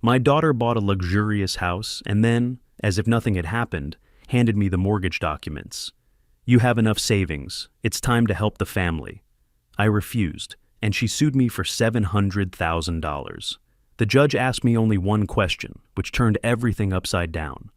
My daughter bought a luxurious house and then, as if nothing had happened, handed me the mortgage documents. You have enough savings. It's time to help the family. I refused, and she sued me for $700,000. The judge asked me only one question, which turned everything upside down.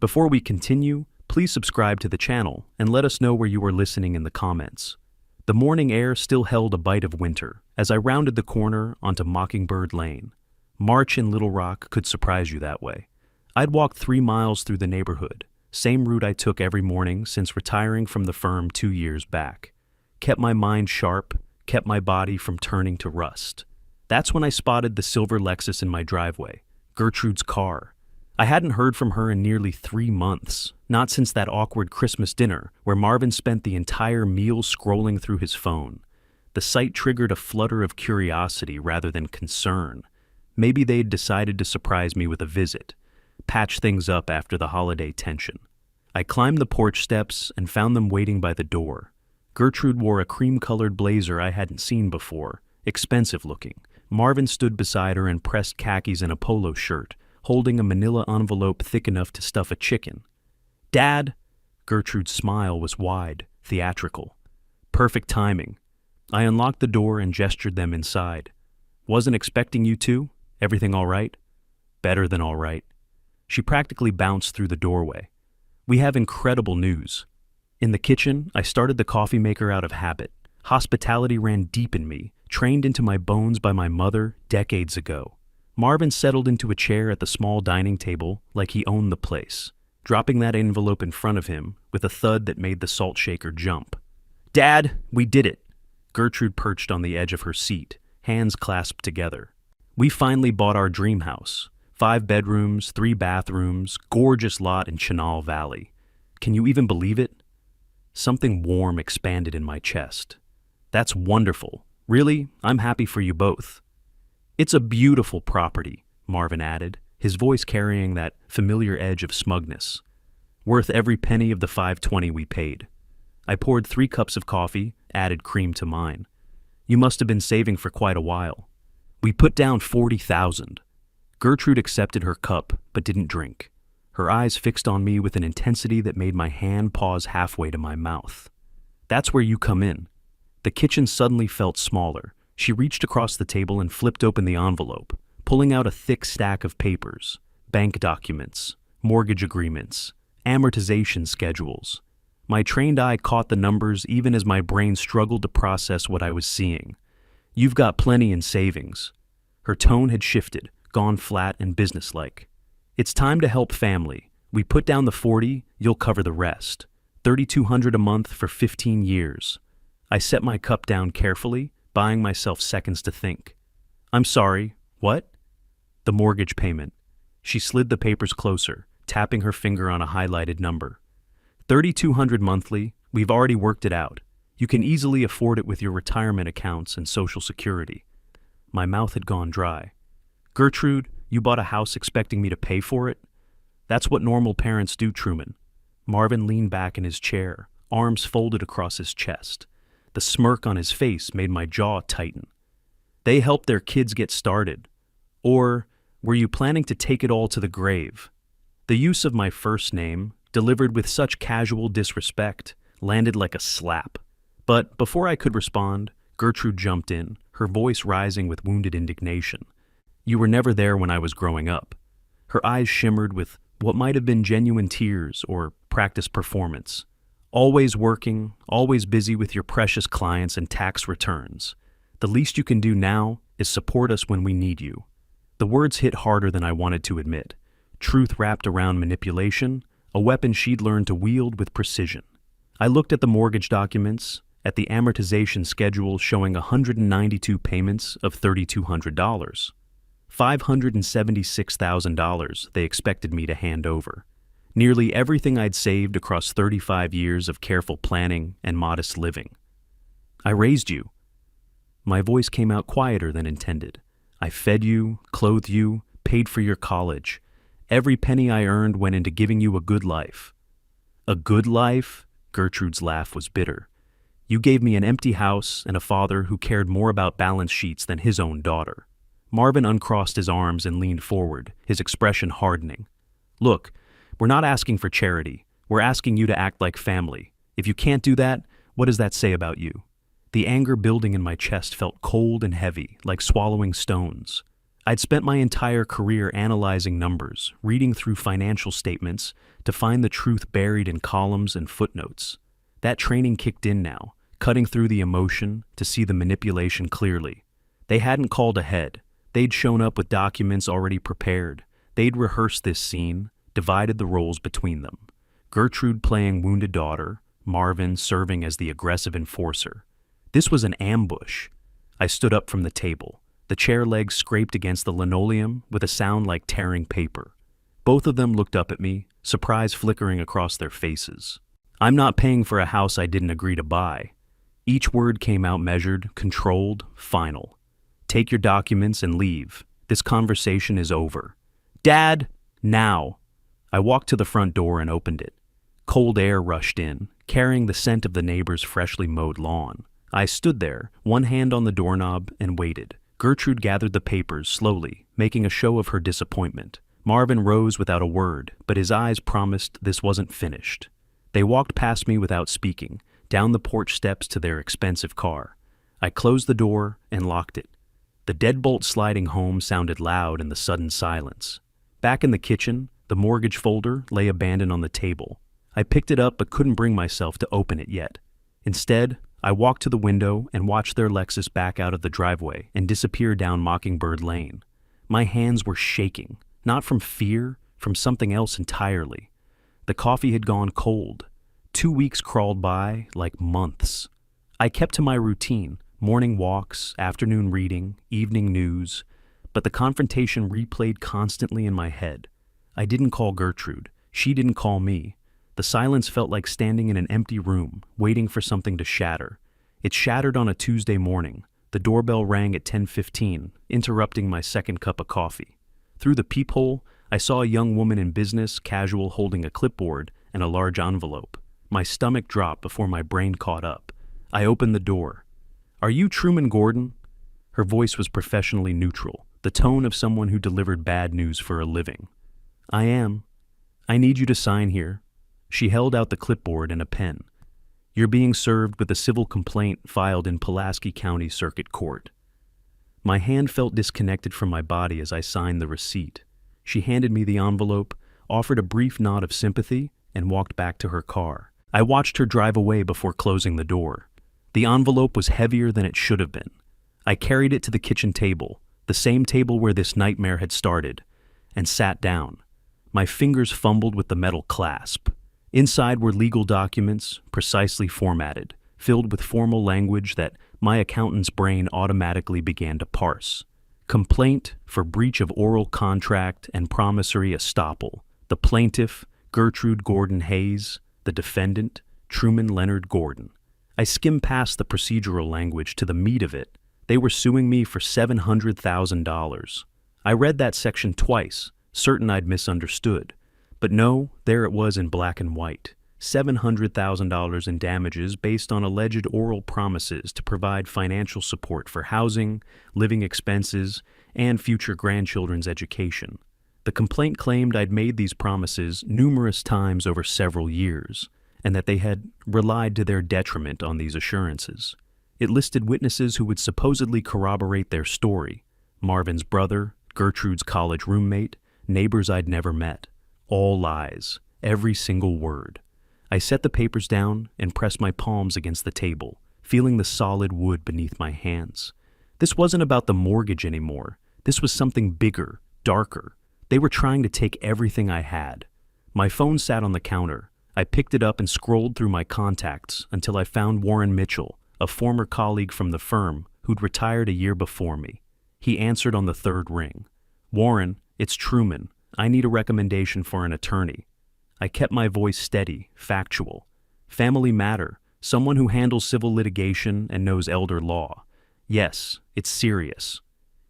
Before we continue, please subscribe to the channel and let us know where you are listening in the comments. The morning air still held a bite of winter as I rounded the corner onto Mockingbird Lane. March in Little Rock could surprise you that way. I'd walked 3 miles through the neighborhood, same route I took every morning since retiring from the firm 2 years back. Kept my mind sharp, kept my body from turning to rust. That's when I spotted the silver Lexus in my driveway, Gertrude's car. I hadn't heard from her in nearly 3 months, not since that awkward Christmas dinner where Marvin spent the entire meal scrolling through his phone. The sight triggered a flutter of curiosity rather than concern. Maybe they'd decided to surprise me with a visit, patch things up after the holiday tension. I climbed the porch steps and found them waiting by the door. Gertrude wore a cream-colored blazer I hadn't seen before, expensive looking. Marvin stood beside her in pressed khakis and a polo shirt, holding a manila envelope thick enough to stuff a chicken. "Dad!" Gertrude's smile was wide, theatrical. Perfect timing. I unlocked the door and gestured them inside. "Wasn't expecting you to? Everything all right?" "Better than all right." She practically bounced through the doorway. "We have incredible news." In the kitchen, I started the coffee maker out of habit. Hospitality ran deep in me, trained into my bones by my mother decades ago. Marvin settled into a chair at the small dining table like he owned the place, dropping that envelope in front of him with a thud that made the salt shaker jump. "Dad, we did it!" Gertrude perched on the edge of her seat, hands clasped together. "We finally bought our dream house. 5 bedrooms, 3 bathrooms, gorgeous lot in Chenal Valley. Can you even believe it?" Something warm expanded in my chest. "That's wonderful. Really, I'm happy for you both." "It's a beautiful property," Marvin added, his voice carrying that familiar edge of smugness. "Worth every penny of the $520 we paid." I poured 3 cups of coffee, added cream to mine. "You must have been saving for quite a while." "We put down $40,000. Gertrude accepted her cup, but didn't drink. Her eyes fixed on me with an intensity that made my hand pause halfway to my mouth. "That's where you come in." The kitchen suddenly felt smaller. She reached across the table and flipped open the envelope, pulling out a thick stack of papers, bank documents, mortgage agreements, amortization schedules. My trained eye caught the numbers even as my brain struggled to process what I was seeing. "You've got plenty in savings." Her tone had shifted, gone flat and businesslike. "It's time to help family. We put down the 40, you'll cover the rest. $3,200 a month for 15 years. I set my cup down carefully, buying myself seconds to think. "I'm sorry, what?" "The mortgage payment." She slid the papers closer, tapping her finger on a highlighted number. $3,200 monthly, we've already worked it out. You can easily afford it with your retirement accounts and Social Security. My mouth had gone dry. "Gertrude, you bought a house expecting me to pay for it?" "That's what normal parents do, Truman." Marvin leaned back in his chair, arms folded across his chest. The smirk on his face made my jaw tighten. "They help their kids get started. Or were you planning to take it all to the grave?" The use of my first name, delivered with such casual disrespect, landed like a slap. But before I could respond, Gertrude jumped in, her voice rising with wounded indignation. "You were never there when I was growing up." Her eyes shimmered with what might have been genuine tears or practiced performance. "Always working, always busy with your precious clients and tax returns. The least you can do now is support us when we need you." The words hit harder than I wanted to admit. Truth wrapped around manipulation, a weapon she'd learned to wield with precision. I looked at the mortgage documents, at the amortization schedule showing 192 payments of $3,200. $576,000 they expected me to hand over. Nearly everything I'd saved across 35 years of careful planning and modest living. "I raised you." My voice came out quieter than intended. "I fed you, clothed you, paid for your college. Every penny I earned went into giving you a good life." "A good life?" Gertrude's laugh was bitter. "You gave me an empty house and a father who cared more about balance sheets than his own daughter." Marvin uncrossed his arms and leaned forward, his expression hardening. Look, we're not asking for charity. We're asking you to act like family. If you can't do that, what does that say about you? The anger building in my chest felt cold and heavy, like swallowing stones. I'd spent my entire career analyzing numbers, reading through financial statements to find the truth buried in columns and footnotes. That training kicked in now, cutting through the emotion to see the manipulation clearly. They hadn't called ahead. They'd shown up with documents already prepared. They'd rehearsed this scene, divided the roles between them. Gertrude playing wounded daughter, Marvin serving as the aggressive enforcer. This was an ambush. I stood up from the table. The chair legs scraped against the linoleum with a sound like tearing paper. Both of them looked up at me, surprise flickering across their faces. I'm not paying for a house I didn't agree to buy. Each word came out measured, controlled, final. Take your documents and leave. This conversation is over. Dad, now! I walked to the front door and opened it. Cold air rushed in, carrying the scent of the neighbor's freshly mowed lawn. I stood there, one hand on the doorknob, and waited. Gertrude gathered the papers slowly, making a show of her disappointment. Marvin rose without a word, but his eyes promised this wasn't finished. They walked past me without speaking, down the porch steps to their expensive car. I closed the door and locked it. The deadbolt sliding home sounded loud in the sudden silence. Back in the kitchen, the mortgage folder lay abandoned on the table. I picked it up but couldn't bring myself to open it yet. Instead, I walked to the window and watched their Lexus back out of the driveway and disappear down Mockingbird Lane. My hands were shaking, not from fear, from something else entirely. The coffee had gone cold. 2 weeks crawled by like months. I kept to my routine, morning walks, afternoon reading, evening news, but the confrontation replayed constantly in my head. I didn't call Gertrude. She didn't call me. The silence felt like standing in an empty room, waiting for something to shatter. It shattered on a Tuesday morning. The doorbell rang at 10:15, interrupting my second cup of coffee. Through the peephole, I saw a young woman in business, casual, holding a clipboard and a large envelope. My stomach dropped before my brain caught up. I opened the door. "Are you Truman Gordon?" Her voice was professionally neutral, the tone of someone who delivered bad news for a living. "I am. I need you to sign here." She held out the clipboard and a pen. "You're being served with a civil complaint filed in Pulaski County Circuit Court." My hand felt disconnected from my body as I signed the receipt. She handed me the envelope, offered a brief nod of sympathy, and walked back to her car. I watched her drive away before closing the door. The envelope was heavier than it should have been. I carried it to the kitchen table, the same table where this nightmare had started, and sat down. My fingers fumbled with the metal clasp. Inside were legal documents, precisely formatted, filled with formal language that my accountant's brain automatically began to parse. Complaint for breach of oral contract and promissory estoppel. The plaintiff, Gertrude Gordon Hayes. The defendant, Truman Leonard Gordon. I skimmed past the procedural language to the meat of it. They were suing me for $700,000. I read that section twice, certain I'd misunderstood. But no, there it was in black and white. $700,000 in damages based on alleged oral promises to provide financial support for housing, living expenses, and future grandchildren's education. The complaint claimed I'd made these promises numerous times over several years, and that they had relied to their detriment on these assurances. It listed witnesses who would supposedly corroborate their story: Marvin's brother, Gertrude's college roommate, neighbors I'd never met. All lies, every single word. I set the papers down and pressed my palms against the table, feeling the solid wood beneath my hands. This wasn't about the mortgage anymore. This was something bigger, darker. They were trying to take everything I had. My phone sat on the counter. I picked it up and scrolled through my contacts until I found Warren Mitchell, a former colleague from the firm who'd retired a year before me. He answered on the third ring. "Warren, it's Truman. I need a recommendation for an attorney." I kept my voice steady, factual. "Family matter, someone who handles civil litigation and knows elder law. Yes, it's serious."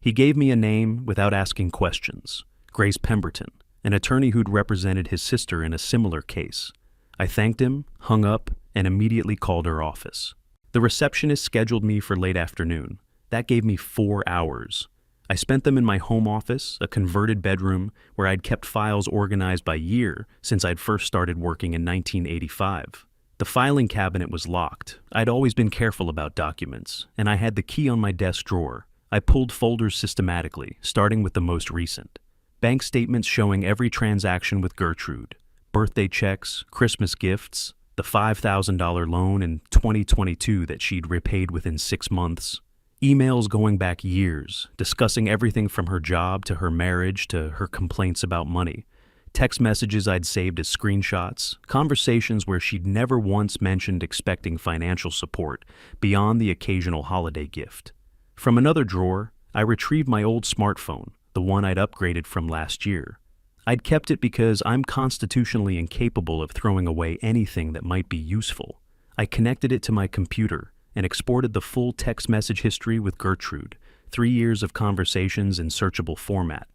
He gave me a name without asking questions. Grace Pemberton, an attorney who'd represented his sister in a similar case. I thanked him, hung up, and immediately called her office. The receptionist scheduled me for late afternoon. That gave me 4 hours. I spent them in my home office, a converted bedroom where I'd kept files organized by year since I'd first started working in 1985. The filing cabinet was locked. I'd always been careful about documents, and I had the key on my desk drawer. I pulled folders systematically, starting with the most recent. Bank statements showing every transaction with Gertrude, birthday checks, Christmas gifts, the $5,000 loan in 2022 that she'd repaid within 6 months. Emails going back years, discussing everything from her job to her marriage to her complaints about money. Text messages I'd saved as screenshots, conversations where she'd never once mentioned expecting financial support beyond the occasional holiday gift. From another drawer, I retrieved my old smartphone, the one I'd upgraded from last year. I'd kept it because I'm constitutionally incapable of throwing away anything that might be useful. I connected it to my computer and exported the full text message history with Gertrude, 3 years of conversations in searchable format.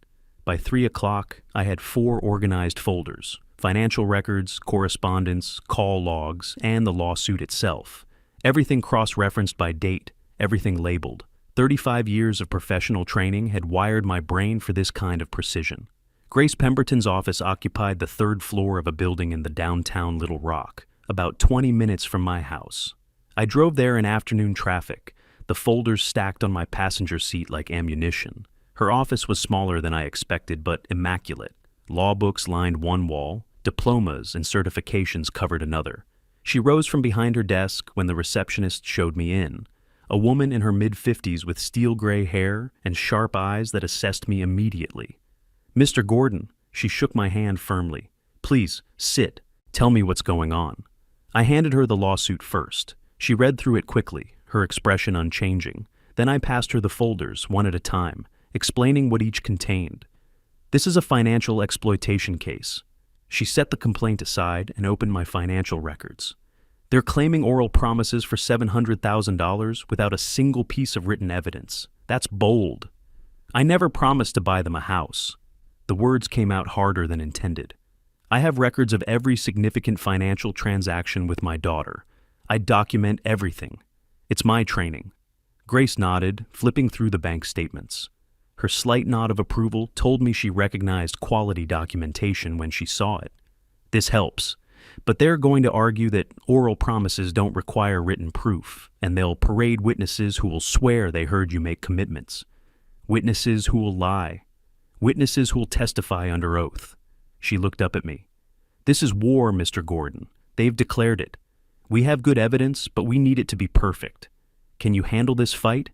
By 3 o'clock, I had 4 organized folders: financial records, correspondence, call logs, and the lawsuit itself. Everything cross-referenced by date, everything labeled. 35 years of professional training had wired my brain for this kind of precision. Grace Pemberton's office occupied the 3rd floor of a building in the downtown Little Rock, about 20 minutes from my house. I drove there in afternoon traffic, the folders stacked on my passenger seat like ammunition. Her office was smaller than I expected, but immaculate. Law books lined one wall, diplomas and certifications covered another. She rose from behind her desk when the receptionist showed me in, a woman in her mid-50s with steel gray hair and sharp eyes that assessed me immediately. "Mr. Gordon," she shook my hand firmly. "Please, sit. Tell me what's going on." I handed her the lawsuit first. She read through it quickly, her expression unchanging. Then I passed her the folders, one at a time, explaining what each contained. "This is a financial exploitation case." She set the complaint aside and opened my financial records. "They're claiming oral promises for $700,000 without a single piece of written evidence. That's bold. I never promised to buy them a house." The words came out harder than intended. "I have records of every significant financial transaction with my daughter. I document everything. It's my training." Grace nodded, flipping through the bank statements. Her slight nod of approval told me she recognized quality documentation when she saw it. "This helps, but they're going to argue that oral promises don't require written proof, and they'll parade witnesses who will swear they heard you make commitments. Witnesses who will lie. Witnesses who will testify under oath." She looked up at me. "This is war, Mr. Gordon. They've declared it. We have good evidence, but we need it to be perfect. Can you handle this fight?"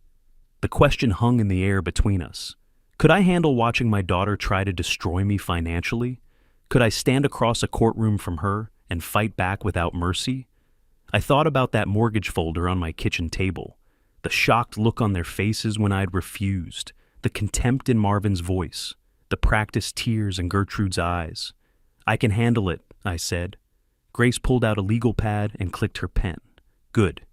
The question hung in the air between us. Could I handle watching my daughter try to destroy me financially? Could I stand across a courtroom from her and fight back without mercy? I thought about that mortgage folder on my kitchen table, the shocked look on their faces when I'd refused, the contempt in Marvin's voice, the practiced tears in Gertrude's eyes. "I can handle it," I said. Grace pulled out a legal pad and clicked her pen. "Good.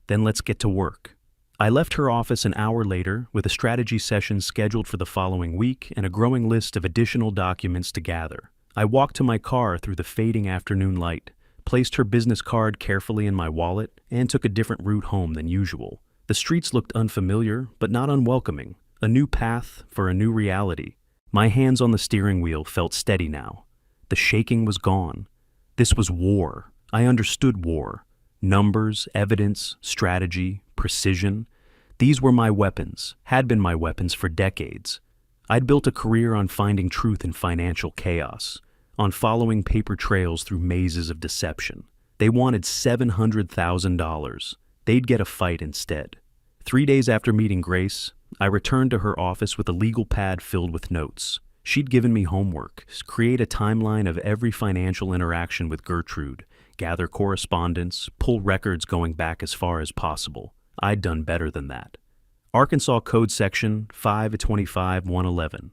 Then let's get to work." I left her office an hour later with a strategy session scheduled for the following week and a growing list of additional documents to gather. I walked to my car through the fading afternoon light, placed her business card carefully in my wallet, and took a different route home than usual. The streets looked unfamiliar, but not unwelcoming. A new path for a new reality. My hands on the steering wheel felt steady now. The shaking was gone. This was war. I understood war. Numbers, evidence, strategy, precision. These were my weapons, had been my weapons for decades. I'd built a career on finding truth in financial chaos, on following paper trails through mazes of deception. They wanted $700,000. They'd get a fight instead. 3 days after meeting Grace, I returned to her office with a legal pad filled with notes. She'd given me homework: create a timeline of every financial interaction with Gertrude, gather correspondence, pull records going back as far as possible. I'd done better than that. Arkansas Code Section 525-111.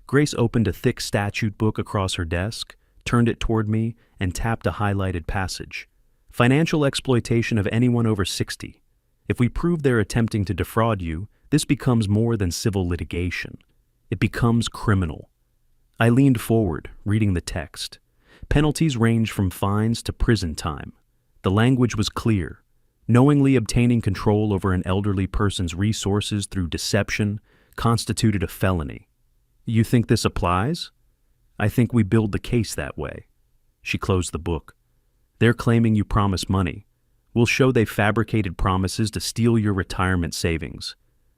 Grace opened a thick statute book across her desk, turned it toward me, and tapped a highlighted passage. Financial exploitation of anyone over 60. If we prove they're attempting to defraud you, this becomes more than civil litigation. It becomes criminal. I leaned forward, reading the text. Penalties range from fines to prison time. The language was clear. Knowingly obtaining control over an elderly person's resources through deception, constituted a felony. You think this applies? I think we build the case that way. She closed the book. They're claiming you promised money. We'll show they fabricated promises to steal your retirement savings.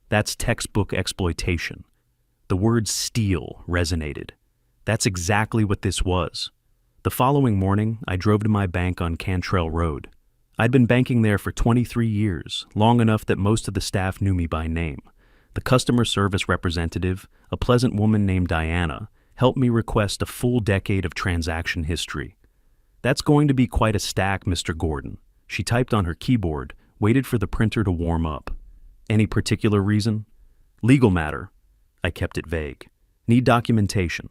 That's textbook exploitation. The word steal resonated. That's exactly what this was. The following morning, I drove to my bank on Cantrell Road. I'd been banking there for 23 years, long enough that most of the staff knew me by name. The customer service representative, a pleasant woman named Diana, helped me request a full decade of transaction history. That's going to be quite a stack, Mr. Gordon. She typed on her keyboard, waited for the printer to warm up. Any particular reason? Legal matter. I kept it vague. Need documentation.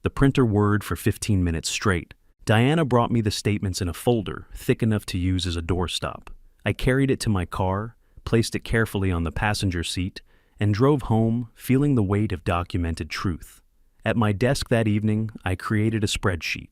The printer whirred for 15 minutes straight. Diana brought me the statements in a folder, thick enough to use as a doorstop. I carried it to my car, placed it carefully on the passenger seat, and drove home, feeling the weight of documented truth. At my desk that evening, I created a spreadsheet.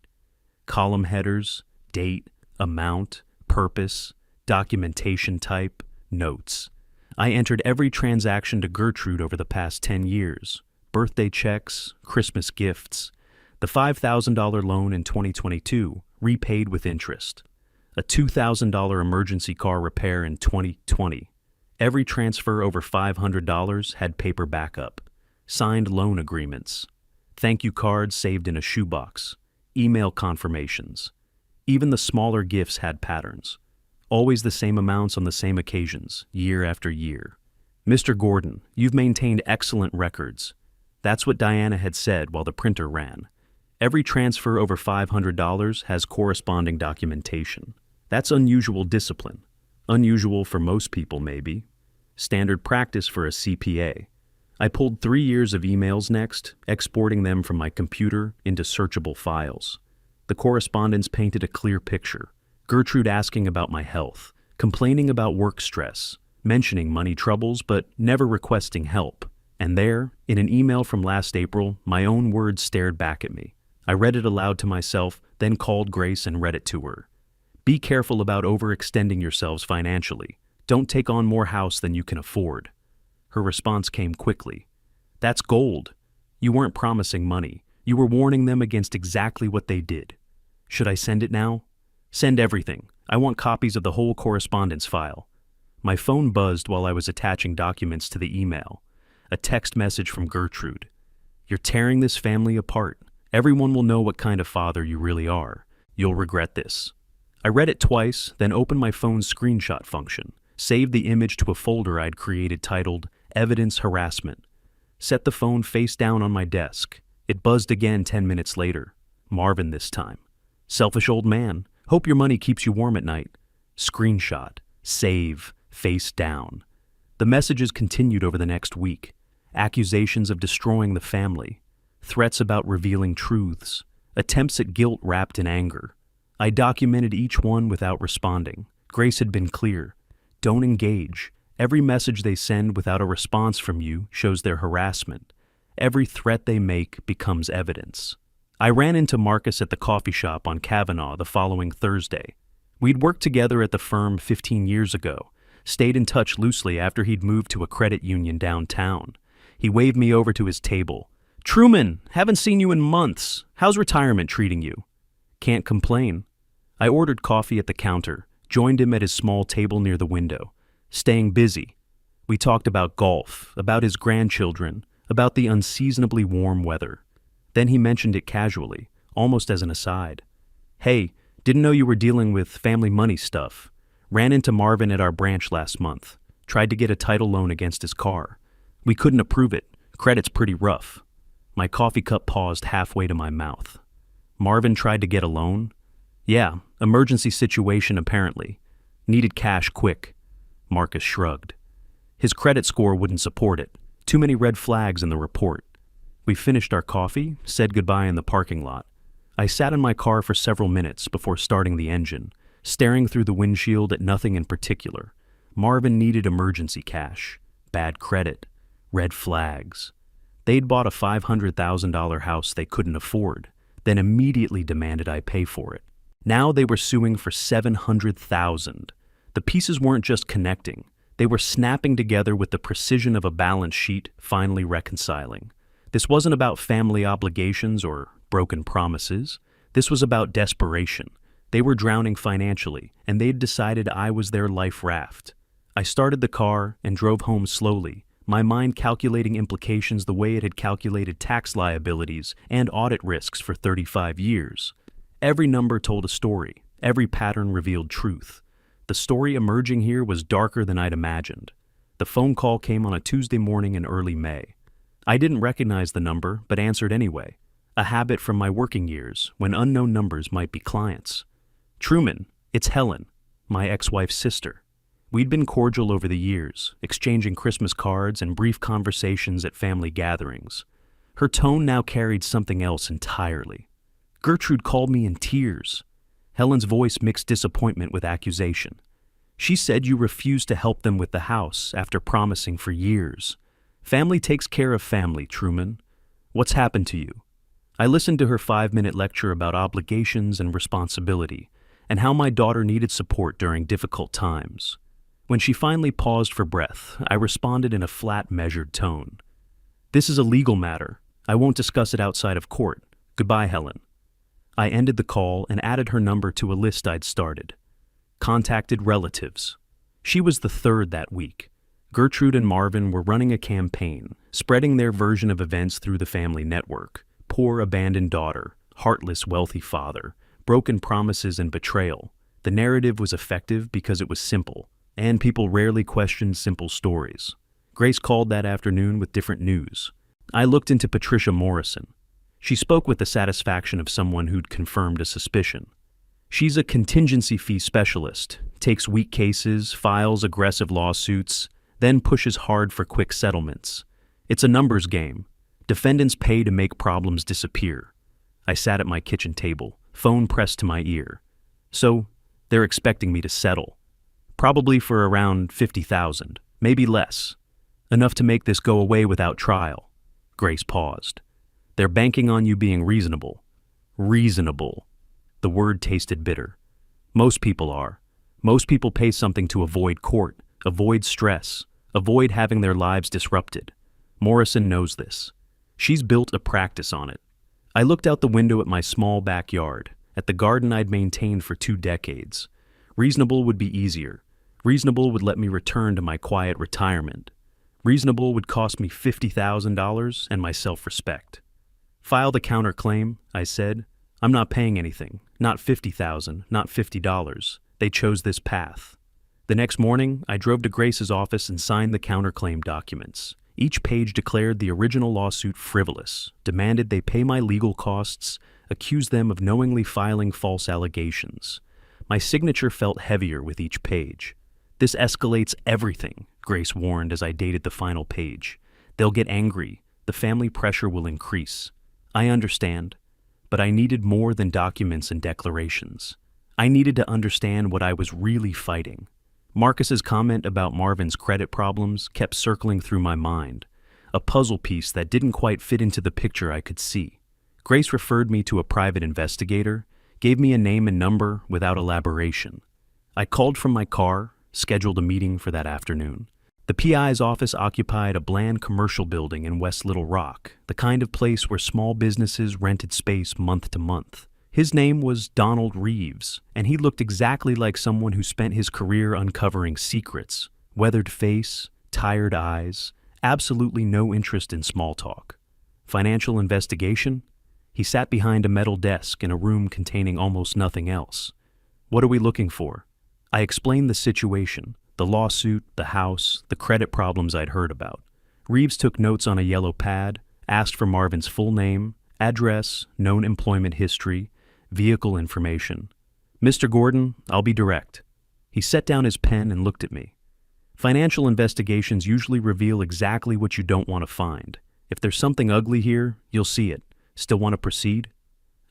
Column headers, date, amount, purpose, documentation type, notes. I entered every transaction to Gertrude over the past 10 years. Birthday checks, Christmas gifts. The $5,000 loan in 2022, repaid with interest. A $2,000 emergency car repair in 2020. Every transfer over $500 had paper backup. Signed loan agreements. Thank you cards saved in a shoebox. Email confirmations. Even the smaller gifts had patterns. Always the same amounts on the same occasions, year after year. Mr. Gordon, you've maintained excellent records. That's what Diana had said while the printer ran. Every transfer over $500 has corresponding documentation. That's unusual discipline. Unusual for most people, maybe. Standard practice for a CPA. I pulled 3 years of emails next, exporting them from my computer into searchable files. The correspondence painted a clear picture. Gertrude asking about my health, complaining about work stress, mentioning money troubles but never requesting help. And there, in an email from last April, my own words stared back at me. I read it aloud to myself, then called Grace and read it to her. Be careful about overextending yourselves financially. Don't take on more house than you can afford. Her response came quickly. That's gold. You weren't promising money. You were warning them against exactly what they did. Should I send it now? Send everything. I want copies of the whole correspondence file. My phone buzzed while I was attaching documents to the email. A text message from Gertrude. You're tearing this family apart. Everyone will know what kind of father you really are. You'll regret this. I read it twice, then opened my phone's screenshot function, saved the image to a folder I'd created titled Evidence Harassment. Set the phone face down on my desk. It buzzed again 10 minutes later. Marvin this time. Selfish old man. Hope your money keeps you warm at night. Screenshot. Save. Face down. The messages continued over the next week. Accusations of destroying the family. Threats about revealing truths. Attempts at guilt wrapped in anger. I documented each one without responding. Grace had been clear. Don't engage. Every message they send without a response from you shows their harassment. Every threat they make becomes evidence. I ran into Marcus at the coffee shop on Kavanaugh the following Thursday. We'd worked together at the firm 15 years ago, stayed in touch loosely after he'd moved to a credit union downtown. He waved me over to his table. Truman, haven't seen you in months. How's retirement treating you? Can't complain. I ordered coffee at the counter, joined him at his small table near the window. Staying busy. We talked about golf, about his grandchildren, about the unseasonably warm weather. Then he mentioned it casually, almost as an aside. Hey, didn't know you were dealing with family money stuff. Ran into Marvin at our branch last month. Tried to get a title loan against his car. We couldn't approve it. Credit's pretty rough. My coffee cup paused halfway to my mouth. Marvin tried to get a loan? Yeah, emergency situation apparently. Needed cash quick. Marcus shrugged. His credit score wouldn't support it. Too many red flags in the report. We finished our coffee, said goodbye in the parking lot. I sat in my car for several minutes before starting the engine, staring through the windshield at nothing in particular. Marvin needed emergency cash. Bad credit. Red flags. They'd bought a $500,000 house they couldn't afford, then immediately demanded I pay for it. Now they were suing for $700,000. The pieces weren't just connecting. They were snapping together with the precision of a balance sheet, finally reconciling. This wasn't about family obligations or broken promises. This was about desperation. They were drowning financially, and they'd decided I was their life raft. I started the car and drove home slowly, my mind calculating implications the way it had calculated tax liabilities and audit risks for 35 years. Every number told a story. Every pattern revealed truth. The story emerging here was darker than I'd imagined. The phone call came on a Tuesday morning in early May. I didn't recognize the number, but answered anyway. A habit from my working years, when unknown numbers might be clients. "Truman, it's Helen, my ex-wife's sister." We'd been cordial over the years, exchanging Christmas cards and brief conversations at family gatherings. Her tone now carried something else entirely. Gertrude called me in tears. Helen's voice mixed disappointment with accusation. "She said you refused to help them with the house after promising for years. Family takes care of family, Truman. What's happened to you?" I listened to her 5-minute lecture about obligations and responsibility, and how my daughter needed support during difficult times. When she finally paused for breath, I responded in a flat, measured tone. "This is a legal matter. I won't discuss it outside of court. Goodbye, Helen." I ended the call and added her number to a list I'd started. Contacted relatives. She was the third that week. Gertrude and Marvin were running a campaign, spreading their version of events through the family network. Poor abandoned daughter, heartless wealthy father, broken promises and betrayal. The narrative was effective because it was simple, and people rarely questioned simple stories. Grace called that afternoon with different news. I looked into Patricia Morrison. She spoke with the satisfaction of someone who'd confirmed a suspicion. She's a contingency fee specialist, takes weak cases, files aggressive lawsuits, then pushes hard for quick settlements. It's a numbers game. Defendants pay to make problems disappear. I sat at my kitchen table, phone pressed to my ear. So, they're expecting me to settle. Probably for around $50,000, maybe less. Enough to make this go away without trial. Grace paused. "They're banking on you being reasonable." Reasonable. The word tasted bitter. Most people are. Most people pay something to avoid court, avoid stress, avoid having their lives disrupted. Morrison knows this. She's built a practice on it. I looked out the window at my small backyard, at the garden I'd maintained for 2 decades. Reasonable would be easier. Reasonable would let me return to my quiet retirement. Reasonable would cost me $50,000 and my self-respect. "File the counterclaim," I said. "I'm not paying anything. Not $50,000, not $50. They chose this path." The next morning, I drove to Grace's office and signed the counterclaim documents. Each page declared the original lawsuit frivolous, demanded they pay my legal costs, accused them of knowingly filing false allegations. My signature felt heavier with each page. "This escalates everything," Grace warned as I dated the final page. "They'll get angry. The family pressure will increase." I understand, but I needed more than documents and declarations. I needed to understand what I was really fighting. Marcus's comment about Marvin's credit problems kept circling through my mind, a puzzle piece that didn't quite fit into the picture I could see. Grace referred me to a private investigator, gave me a name and number without elaboration. I called from my car, scheduled a meeting for that afternoon. The PI's office occupied a bland commercial building in West Little Rock, the kind of place where small businesses rented space month to month. His name was Donald Reeves, and he looked exactly like someone who spent his career uncovering secrets, weathered face, tired eyes, absolutely no interest in small talk. Financial investigation? He sat behind a metal desk in a room containing almost nothing else. "What are we looking for?" I explained the situation, the lawsuit, the house, the credit problems I'd heard about. Reeves took notes on a yellow pad, asked for Marvin's full name, address, known employment history, vehicle information. "Mr. Gordon, I'll be direct." He set down his pen and looked at me. "Financial investigations usually reveal exactly what you don't want to find. If there's something ugly here, you'll see it. Still want to proceed?"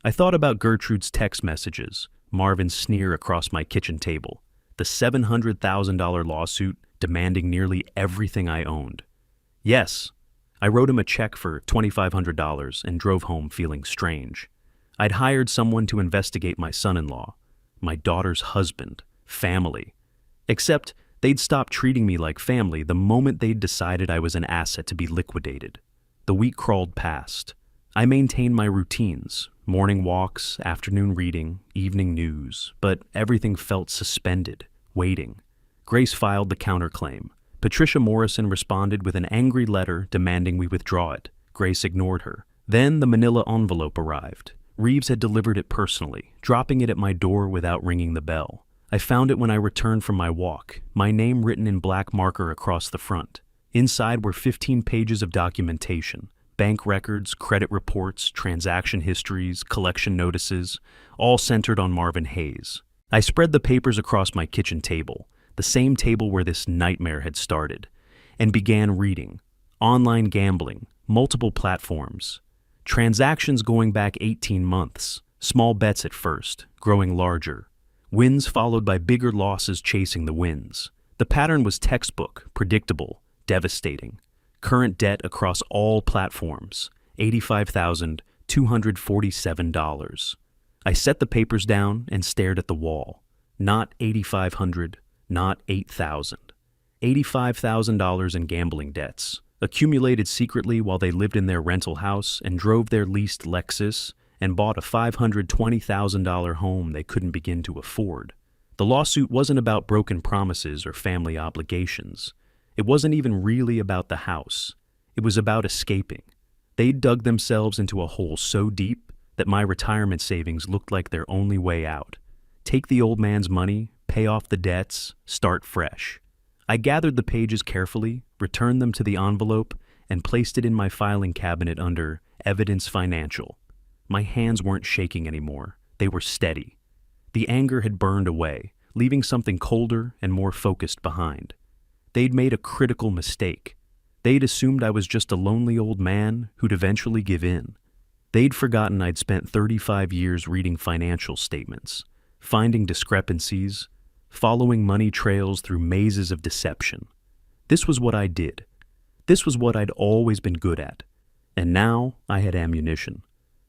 I thought about Gertrude's text messages, Marvin's sneer across my kitchen table, the $700,000 lawsuit demanding nearly everything I owned. "Yes." I wrote him a check for $2,500 and drove home feeling strange. I'd hired someone to investigate my son-in-law, my daughter's husband, family. Except They'd stopped treating me like family the moment they'd decided I was an asset to be liquidated. The week crawled past. I maintained my routines, morning walks, afternoon reading, evening news, but everything felt suspended, waiting. Grace filed the counterclaim. Patricia Morrison responded with an angry letter demanding we withdraw it. Grace ignored her. Then the manila envelope arrived. Reeves had delivered it personally, dropping it at my door without ringing the bell. I found it when I returned from my walk, my name written in black marker across the front. Inside were 15 pages of documentation, bank records, credit reports, transaction histories, collection notices, all centered on Marvin Hayes. I spread the papers across my kitchen table, the same table where this nightmare had started, and began reading. Online gambling, multiple platforms, transactions going back 18 months, small bets at first, growing larger. Wins followed by bigger losses chasing the wins. The pattern was textbook, predictable, devastating. Current debt across all platforms, $85,247. I set the papers down and stared at the wall. Not $8,500, not $8,000. $85,000 in gambling debts, accumulated secretly while they lived in their rental house and drove their leased Lexus and bought a $520,000 home they couldn't begin to afford. The lawsuit wasn't about broken promises or family obligations. It wasn't even really about the house. It was about escaping. They'd dug themselves into a hole so deep that my retirement savings looked like their only way out. Take the old man's money, pay off the debts, start fresh. I gathered the pages carefully, returned them to the envelope, and placed it in my filing cabinet under Evidence Financial. My hands weren't shaking anymore. They were steady. The anger had burned away, leaving something colder and more focused behind. They'd made a critical mistake. They'd assumed I was just a lonely old man who'd eventually give in. They'd forgotten I'd spent 35 years reading financial statements, finding discrepancies, following money trails through mazes of deception. This was what I did. This was what I'd always been good at. And now I had ammunition.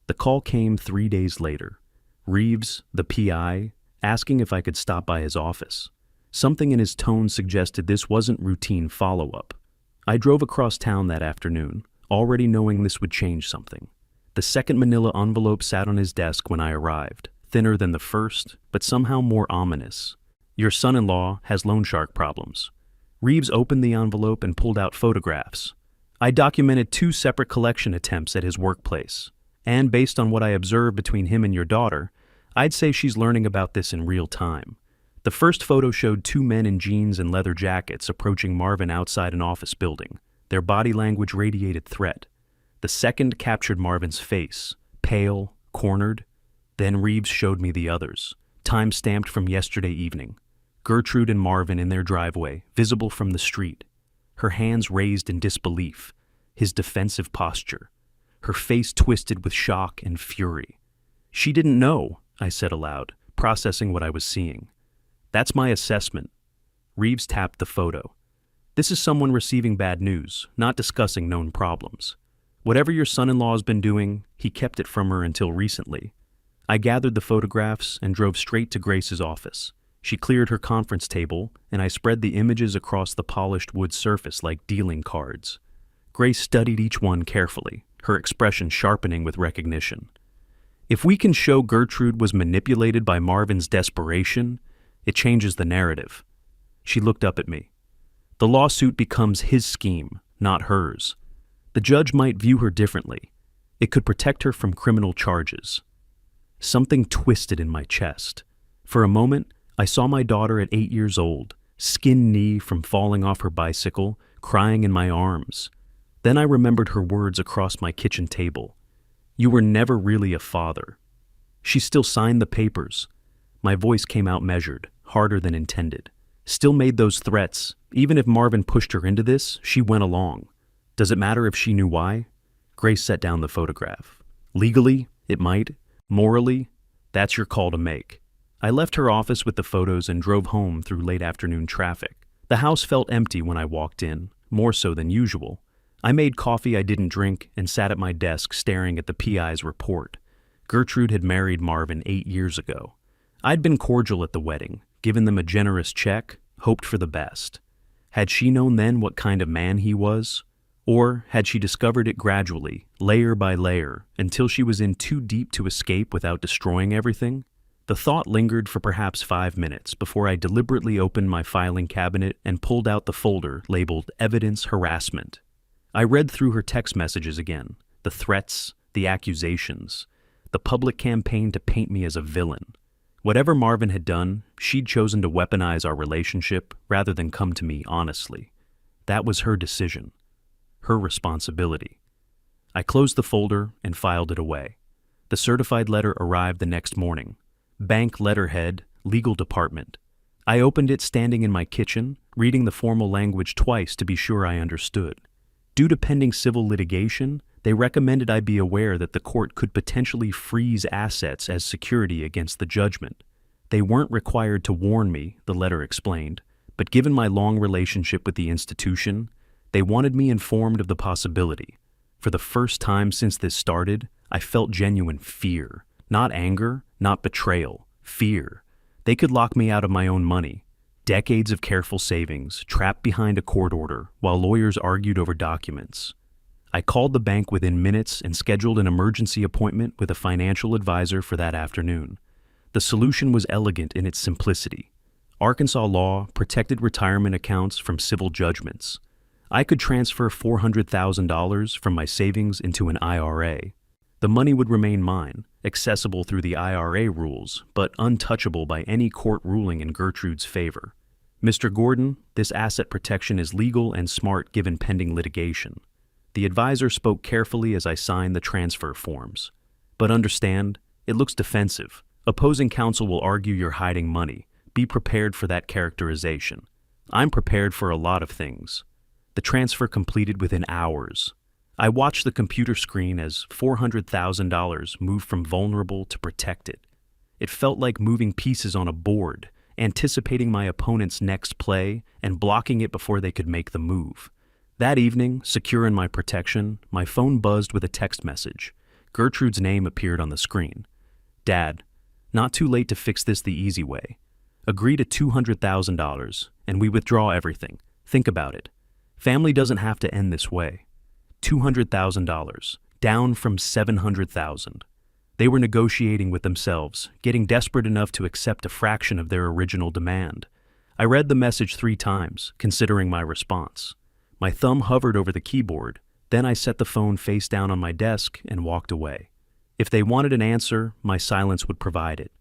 The call came 3 days later. Reeves, the PI, asking if I could stop by his office. Something in his tone suggested this wasn't routine follow-up. I drove across town that afternoon, already knowing this would change something. The second manila envelope sat on his desk when I arrived, thinner than the first, but somehow more ominous. Your son-in-law has loan shark problems. Reeves opened the envelope and pulled out photographs. I documented 2 separate collection attempts at his workplace. And based on what I observed between him and your daughter, I'd say she's learning about this in real time. The first photo showed 2 men in jeans and leather jackets approaching Marvin outside an office building. Their body language radiated threat. The second captured Marvin's face, pale, cornered. Then Reeves showed me the others, time-stamped from yesterday evening. Gertrude and Marvin in their driveway, visible from the street. Her hands raised in disbelief, his defensive posture. Her face twisted with shock and fury. She didn't know, I said aloud, processing what I was seeing. That's my assessment. Reeves tapped the photo. This is someone receiving bad news, not discussing known problems. Whatever your son-in-law's been doing, he kept it from her until recently. I gathered the photographs and drove straight to Grace's office. She cleared her conference table, and I spread the images across the polished wood surface like dealing cards. Grace studied each one carefully, her expression sharpening with recognition. If we can show Gertrude was manipulated by Marvin's desperation, it changes the narrative. She looked up at me. The lawsuit becomes his scheme, not hers. The judge might view her differently. It could protect her from criminal charges. Something twisted in my chest. For a moment, I saw my daughter at 8 years old, skin knee from falling off her bicycle, crying in my arms. Then I remembered her words across my kitchen table. You were never really a father. She still signed the papers. My voice came out measured, harder than intended. Still made those threats. Even if Marvin pushed her into this, she went along. Does it matter if she knew why? Grace set down the photograph. Legally, it might. Morally, that's your call to make. I left her office with the photos and drove home through late afternoon traffic. The house felt empty when I walked in, more so than usual. I made coffee I didn't drink and sat at my desk staring at the PI's report. Gertrude had married Marvin 8 years ago. I'd been cordial at the wedding, given them a generous check, hoped for the best. Had she known then what kind of man he was? Or had she discovered it gradually, layer by layer, until she was in too deep to escape without destroying everything? The thought lingered for perhaps 5 minutes before I deliberately opened my filing cabinet and pulled out the folder labeled Evidence Harassment. I read through her text messages again, the threats, the accusations, the public campaign to paint me as a villain. Whatever Marvin had done, she'd chosen to weaponize our relationship rather than come to me honestly. That was her decision, her responsibility. I closed the folder and filed it away. The certified letter arrived the next morning. Bank letterhead, legal department. I opened it standing in my kitchen, reading the formal language twice to be sure I understood. Due to pending civil litigation, they recommended I be aware that the court could potentially freeze assets as security against the judgment. They weren't required to warn me, the letter explained, but given my long relationship with the institution, they wanted me informed of the possibility. For the first time since this started, I felt genuine fear. Not anger, not betrayal, fear. They could lock me out of my own money. Decades of careful savings, trapped behind a court order while lawyers argued over documents. I called the bank within minutes and scheduled an emergency appointment with a financial advisor for that afternoon. The solution was elegant in its simplicity. Arkansas law protected retirement accounts from civil judgments. I could transfer $400,000 from my savings into an IRA. The money would remain mine, accessible through the IRA rules, but untouchable by any court ruling in Gertrude's favor. Mr. Gordon, this asset protection is legal and smart given pending litigation. The advisor spoke carefully as I signed the transfer forms. But understand, it looks defensive. Opposing counsel will argue you're hiding money. Be prepared for that characterization. I'm prepared for a lot of things. The transfer completed within hours. I watched the computer screen as $400,000 moved from vulnerable to protected. It felt like moving pieces on a board, anticipating my opponent's next play and blocking it before they could make the move. That evening, secure in my protection, my phone buzzed with a text message. Gertrude's name appeared on the screen. Dad, not too late to fix this the easy way. Agree to $200,000 and we withdraw everything. Think about it. Family doesn't have to end this way. $200,000, down from $700,000. They were negotiating with themselves, getting desperate enough to accept a fraction of their original demand. I read the message 3 times, considering my response. My thumb hovered over the keyboard, then I set the phone face down on my desk and walked away. If they wanted an answer, my silence would provide it.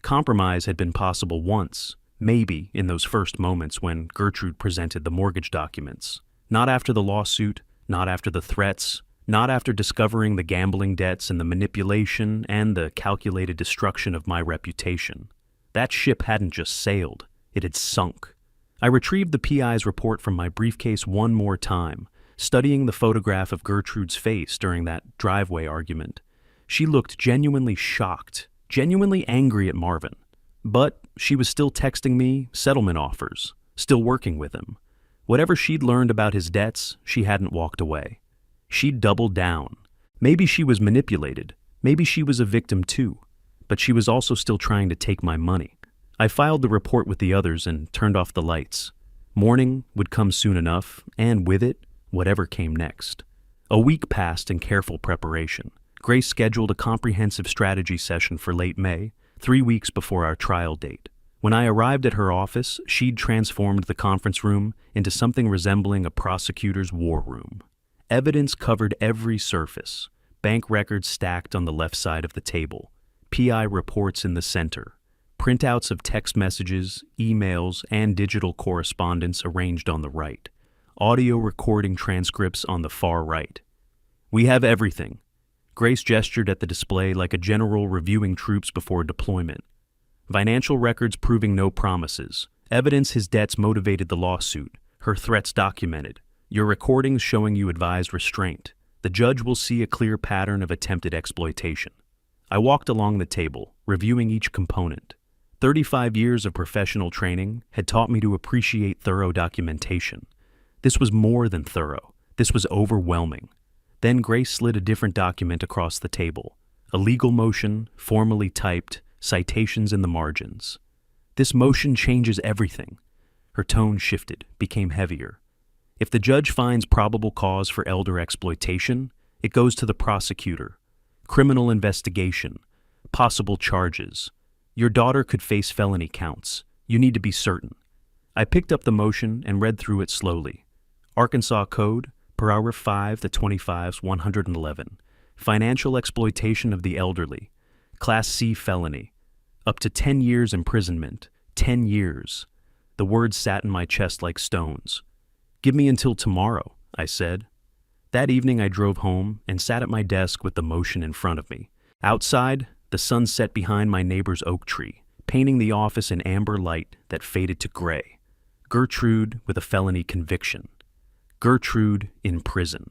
Compromise had been possible once, maybe in those first moments when Gertrude presented the mortgage documents. Not after the lawsuit, not after the threats, not after discovering the gambling debts and the manipulation and the calculated destruction of my reputation. That ship hadn't just sailed, it had sunk. I retrieved the PI's report from my briefcase one more time, studying the photograph of Gertrude's face during that driveway argument. She looked genuinely shocked, genuinely angry at Marvin. But she was still texting me settlement offers, still working with him. Whatever she'd learned about his debts, she hadn't walked away. She'd doubled down. Maybe she was manipulated. Maybe she was a victim too. But she was also still trying to take my money. I filed the report with the others and turned off the lights. Morning would come soon enough, and with it, whatever came next. A week passed in careful preparation. Grace scheduled a comprehensive strategy session for late May, 3 weeks before our trial date. When I arrived at her office, she'd transformed the conference room into something resembling a prosecutor's war room. Evidence covered every surface, bank records stacked on the left side of the table, PI reports in the center, printouts of text messages, emails, and digital correspondence arranged on the right, audio recording transcripts on the far right. We have everything. Grace gestured at the display like a general reviewing troops before deployment. Financial records proving no promises. Evidence his debts motivated the lawsuit. Her threats documented. Your recordings showing you advised restraint. The judge will see a clear pattern of attempted exploitation. I walked along the table, reviewing each component. 35 years of professional training had taught me to appreciate thorough documentation. This was more than thorough. This was overwhelming. Then Grace slid a different document across the table. A legal motion, formally typed, citations in the margins. This motion changes everything. Her tone shifted, became heavier. If the judge finds probable cause for elder exploitation, it goes to the prosecutor. Criminal investigation. Possible charges. Your daughter could face felony counts. You need to be certain. I picked up the motion and read through it slowly. Arkansas Code, paragraph 5 to 25's 111. Financial exploitation of the elderly. Class C felony. Up to 10 years imprisonment. 10 years. The words sat in my chest like stones. Give me until tomorrow, I said. That evening I drove home and sat at my desk with the motion in front of me. Outside, the sun set behind my neighbor's oak tree, painting the office in amber light that faded to gray. Gertrude with a felony conviction. Gertrude in prison.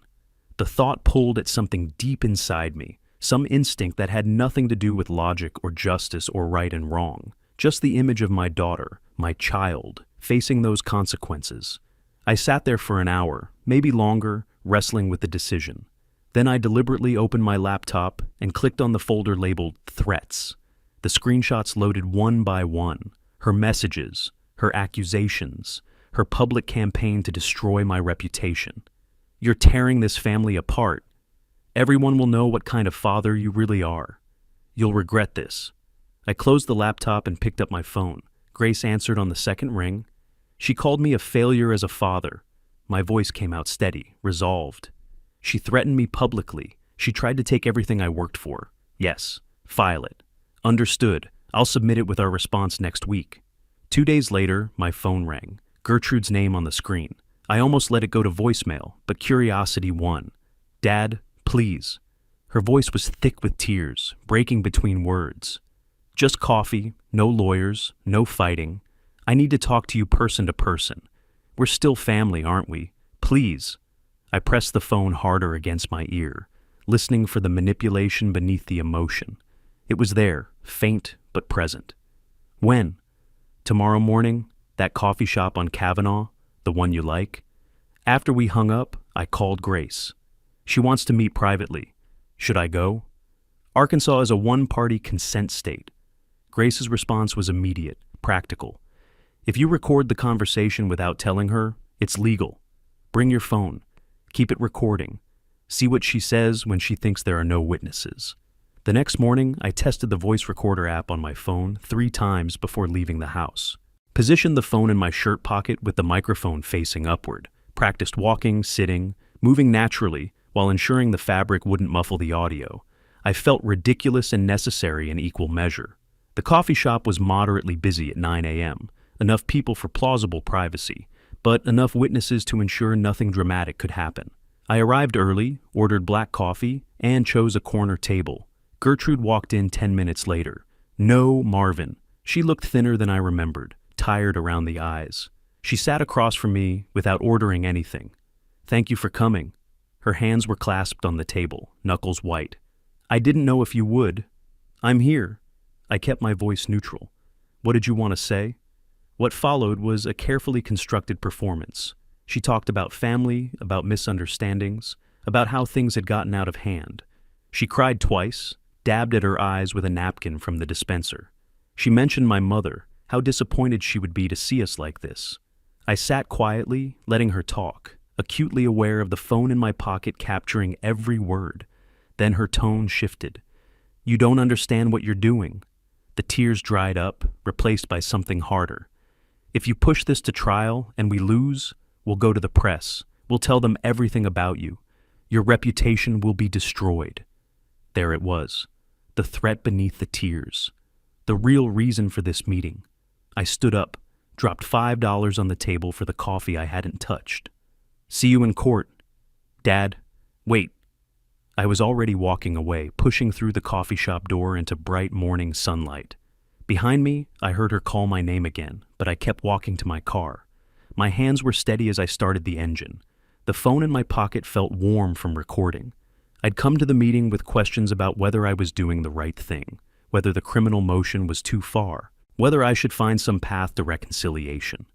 The thought pulled at something deep inside me, some instinct that had nothing to do with logic or justice or right and wrong, just the image of my daughter, my child, facing those consequences. I sat there for an hour, maybe longer, wrestling with the decision. Then I deliberately opened my laptop and clicked on the folder labeled Threats. The screenshots loaded one by one. Her messages, her accusations, her public campaign to destroy my reputation. You're tearing this family apart. Everyone will know what kind of father you really are. You'll regret this. I closed the laptop and picked up my phone. Grace answered on the second ring. She called me a failure as a father. My voice came out steady, resolved. She threatened me publicly. She tried to take everything I worked for. Yes, file it. Understood. I'll submit it with our response next week. 2 days later, my phone rang. Gertrude's name on the screen. I almost let it go to voicemail, but curiosity won. Dad, please. Her voice was thick with tears, breaking between words. Just coffee, no lawyers, no fighting. I need to talk to you person to person. We're still family, aren't we? Please. I pressed the phone harder against my ear, listening for the manipulation beneath the emotion. It was there, faint but present. When? Tomorrow morning? That coffee shop on Kavanaugh? The one you like? After we hung up, I called Grace. She wants to meet privately. Should I go? Arkansas is a one-party consent state. Grace's response was immediate, practical. If you record the conversation without telling her, it's legal. Bring your phone. Keep it recording. See what she says when she thinks there are no witnesses. The next morning, I tested the voice recorder app on my phone 3 times before leaving the house. Positioned the phone in my shirt pocket with the microphone facing upward. Practiced walking, sitting, moving naturally while ensuring the fabric wouldn't muffle the audio. I felt ridiculous and necessary in equal measure. The coffee shop was moderately busy at 9 a.m., enough people for plausible privacy, but enough witnesses to ensure nothing dramatic could happen. I arrived early, ordered black coffee, and chose a corner table. Gertrude walked in 10 minutes later. No Marvin. She looked thinner than I remembered, tired around the eyes. She sat across from me without ordering anything. Thank you for coming. Her hands were clasped on the table, knuckles white. I didn't know if you would. I'm here. I kept my voice neutral. What did you want to say? What followed was a carefully constructed performance. She talked about family, about misunderstandings, about how things had gotten out of hand. She cried twice, dabbed at her eyes with a napkin from the dispenser. She mentioned my mother, how disappointed she would be to see us like this. I sat quietly, letting her talk, acutely aware of the phone in my pocket capturing every word. Then her tone shifted. You don't understand what you're doing. The tears dried up, replaced by something harder. If you push this to trial and we lose, we'll go to the press. We'll tell them everything about you. Your reputation will be destroyed. There it was, the threat beneath the tears. The real reason for this meeting. I stood up, dropped $5 on the table for the coffee I hadn't touched. See you in court. Dad, wait. I was already walking away, pushing through the coffee shop door into bright morning sunlight. Behind me, I heard her call my name again, but I kept walking to my car. My hands were steady as I started the engine. The phone in my pocket felt warm from recording. I'd come to the meeting with questions about whether I was doing the right thing, whether the criminal motion was too far, whether I should find some path to reconciliation.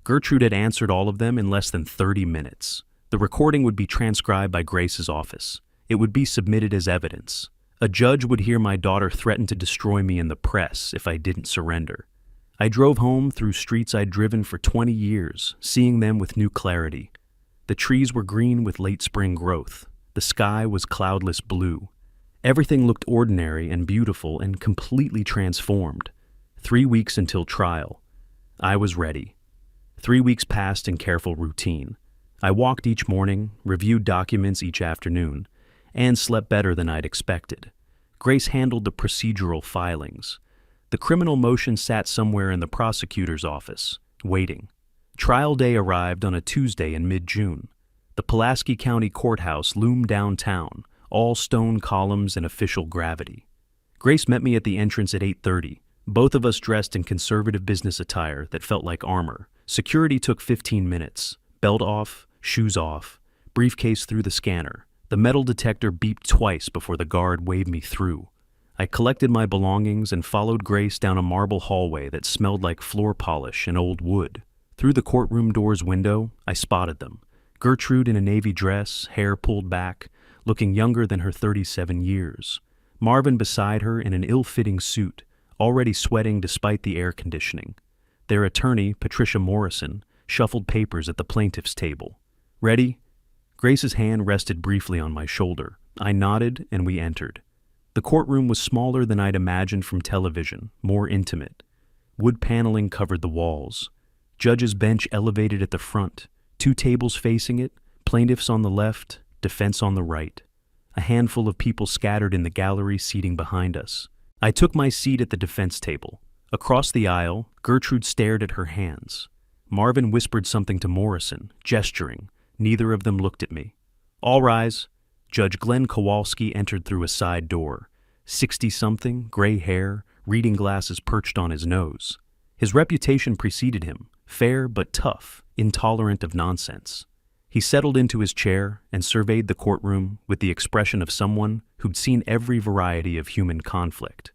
Gertrude had answered all of them in less than 30 minutes. The recording would be transcribed by Grace's office. It would be submitted as evidence. A judge would hear my daughter threaten to destroy me in the press if I didn't surrender. I drove home through streets I'd driven for 20 years, seeing them with new clarity. The trees were green with late spring growth. The sky was cloudless blue. Everything looked ordinary and beautiful and completely transformed. 3 weeks until trial. I was ready. 3 weeks passed in careful routine. I walked each morning, reviewed documents each afternoon, and slept better than I'd expected. Grace handled the procedural filings. The criminal motion sat somewhere in the prosecutor's office, waiting. Trial day arrived on a Tuesday in mid-June. The Pulaski County Courthouse loomed downtown, all stone columns and official gravity. Grace met me at the entrance at 8:30, both of us dressed in conservative business attire that felt like armor. Security took 15 minutes. Belt off, shoes off, briefcase through the scanner. The metal detector beeped twice before the guard waved me through. I collected my belongings and followed Grace down a marble hallway that smelled like floor polish and old wood. Through the courtroom door's window, I spotted them. Gertrude in a navy dress, hair pulled back, looking younger than her 37 years. Marvin beside her in an ill-fitting suit, already sweating despite the air conditioning. Their attorney, Patricia Morrison, shuffled papers at the plaintiff's table. Ready? Grace's hand rested briefly on my shoulder. I nodded and we entered. The courtroom was smaller than I'd imagined from television, more intimate. Wood paneling covered the walls. Judge's bench elevated at the front, 2 tables facing it, plaintiffs on the left, defense on the right. A handful of people scattered in the gallery seating behind us. I took my seat at the defense table. Across the aisle, Gertrude stared at her hands. Marvin whispered something to Morrison, gesturing. Neither of them looked at me. All rise. Judge Glenn Kowalski entered through a side door. 60-something, gray hair, reading glasses perched on his nose. His reputation preceded him, fair but tough, intolerant of nonsense. He settled into his chair and surveyed the courtroom with the expression of someone who'd seen every variety of human conflict.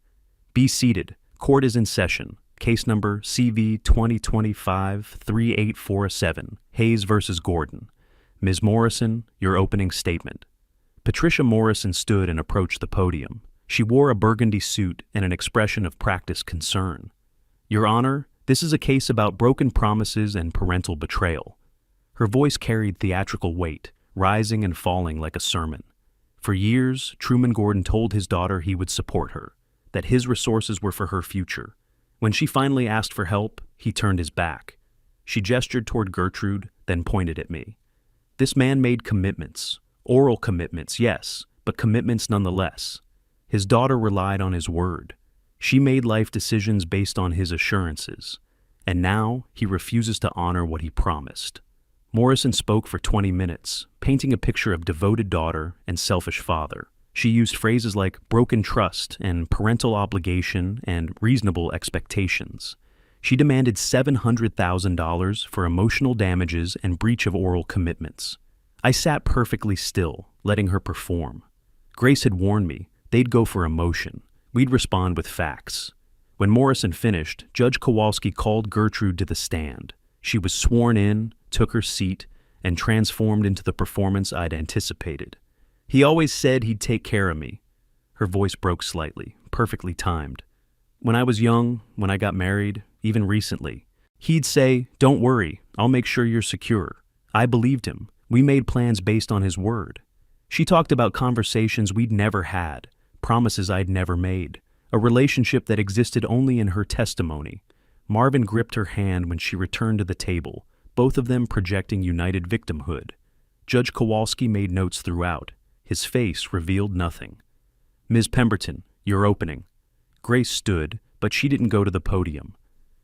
Be seated. Court is in session. Case number CV 2025-3847, Hayes versus Gordon. Ms. Morrison, your opening statement. Patricia Morrison stood and approached the podium. She wore a burgundy suit and an expression of practiced concern. Your Honor, this is a case about broken promises and parental betrayal. Her voice carried theatrical weight, rising and falling like a sermon. For years, Truman Gordon told his daughter he would support her, that his resources were for her future. When she finally asked for help, he turned his back. She gestured toward Gertrude, then pointed at me. This man made commitments. Oral commitments, yes, but commitments nonetheless. His daughter relied on his word. She made life decisions based on his assurances. And now he refuses to honor what he promised. Morrison spoke for 20 minutes, painting a picture of devoted daughter and selfish father. She used phrases like broken trust and parental obligation and reasonable expectations. She demanded $700,000 for emotional damages and breach of oral commitments. I sat perfectly still, letting her perform. Grace had warned me, they'd go for emotion. We'd respond with facts. When Morrison finished, Judge Kowalski called Gertrude to the stand. She was sworn in, took her seat, and transformed into the performance I'd anticipated. He always said he'd take care of me. Her voice broke slightly, perfectly timed. When I was young, when I got married, even recently, he'd say, "Don't worry, I'll make sure you're secure." I believed him. We made plans based on his word. She talked about conversations we'd never had, promises I'd never made, a relationship that existed only in her testimony. Marvin gripped her hand when she returned to the table, both of them projecting united victimhood. Judge Kowalski made notes throughout. His face revealed nothing. Ms. Pemberton, your opening. Grace stood, but she didn't go to the podium.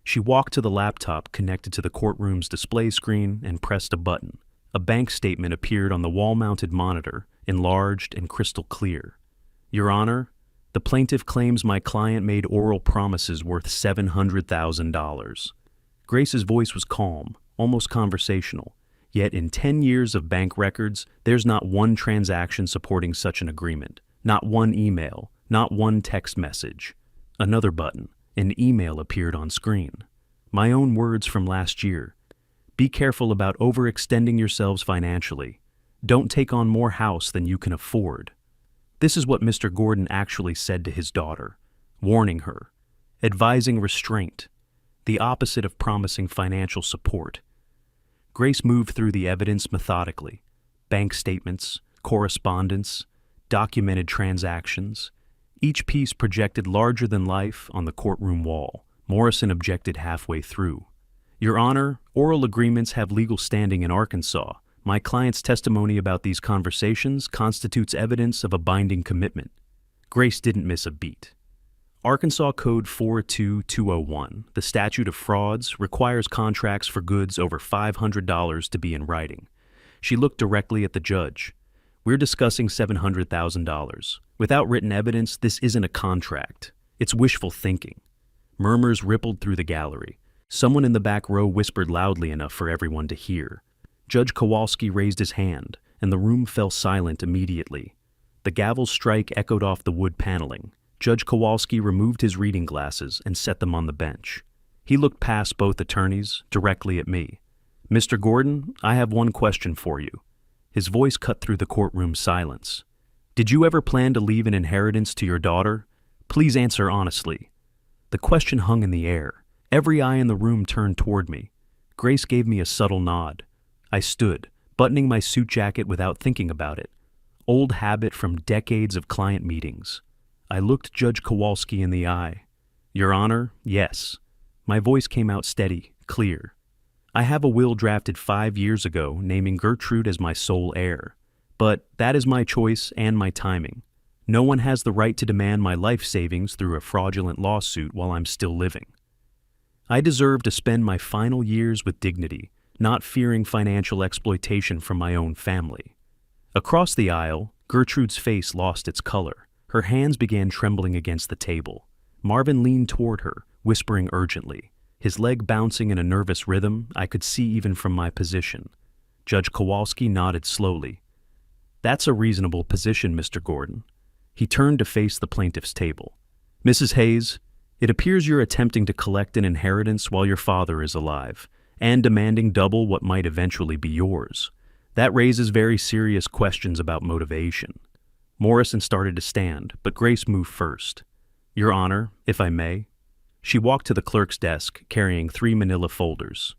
She walked to the laptop connected to the courtroom's display screen and pressed a button. A bank statement appeared on the wall-mounted monitor, enlarged and crystal clear. Your Honor, the plaintiff claims my client made oral promises worth $700,000. Grace's voice was calm, almost conversational. Yet in 10 years of bank records, there's not one transaction supporting such an agreement. Not one email, not one text message. Another button, an email appeared on screen. My own words from last year. Be careful about overextending yourselves financially. Don't take on more house than you can afford. This is what Mr. Gordon actually said to his daughter, warning her, advising restraint. the opposite of promising financial support. Grace moved through the evidence methodically. Bank statements, correspondence, documented transactions. Each piece projected larger than life on the courtroom wall. Morrison objected halfway through. "Your Honor, oral agreements have legal standing in Arkansas. My client's testimony about these conversations constitutes evidence of a binding commitment." Grace didn't miss a beat. Arkansas Code 42201, the statute of frauds, requires contracts for goods over $500 to be in writing. She looked directly at the judge. "We're discussing $700,000. Without written evidence, this isn't a contract. It's wishful thinking." Murmurs rippled through the gallery. Someone in the back row whispered loudly enough for everyone to hear. Judge Kowalski raised his hand, and the room fell silent immediately. The gavel's strike echoed off the wood paneling. Judge Kowalski removed his reading glasses and set them on the bench. He looked past both attorneys, directly at me. "Mr. Gordon, I have one question for you." His voice cut through the courtroom silence. "Did you ever plan to leave an inheritance to your daughter? Please answer honestly." The question hung in the air. Every eye in the room turned toward me. Grace gave me a subtle nod. I stood, buttoning my suit jacket without thinking about it. Old habit from decades of client meetings. I looked Judge Kowalski in the eye. "Your Honor, yes." My voice came out steady, clear. "I have a will drafted 5 years ago naming Gertrude as my sole heir. But that is my choice and my timing. No one has the right to demand my life savings through a fraudulent lawsuit while I'm still living. I deserve to spend my final years with dignity, not fearing financial exploitation from my own family." Across the aisle, Gertrude's face lost its color. Her hands began trembling against the table. Marvin leaned toward her, whispering urgently. His leg bouncing in a nervous rhythm I could see even from my position. Judge Kowalski nodded slowly. "That's a reasonable position, Mr. Gordon." He turned to face the plaintiff's table. "Mrs. Hayes, it appears you're attempting to collect an inheritance while your father is alive, and demanding double what might eventually be yours. That raises very serious questions about motivation." Morrison started to stand, but Grace moved first. "Your Honor, if I may." She walked to the clerk's desk, carrying 3 manila folders.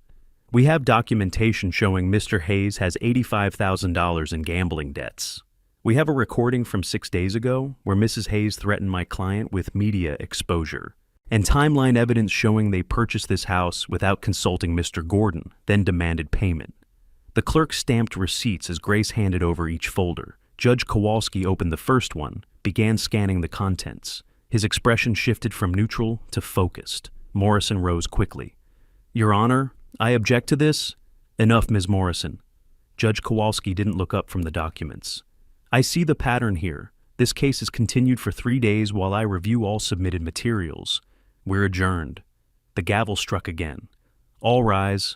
"We have documentation showing Mr. Hayes has $85,000 in gambling debts. We have a recording from 6 days ago where Mrs. Hayes threatened my client with media exposure, and timeline evidence showing they purchased this house without consulting Mr. Gordon, then demanded payment." The clerk stamped receipts as Grace handed over each folder. Judge Kowalski opened the first one, began scanning the contents. His expression shifted from neutral to focused. Morrison rose quickly. "Your Honor, I object to this." "Enough, Ms. Morrison." Judge Kowalski didn't look up from the documents. "I see the pattern here. This case is continued for 3 days while I review all submitted materials. We're adjourned." The gavel struck again. "All rise."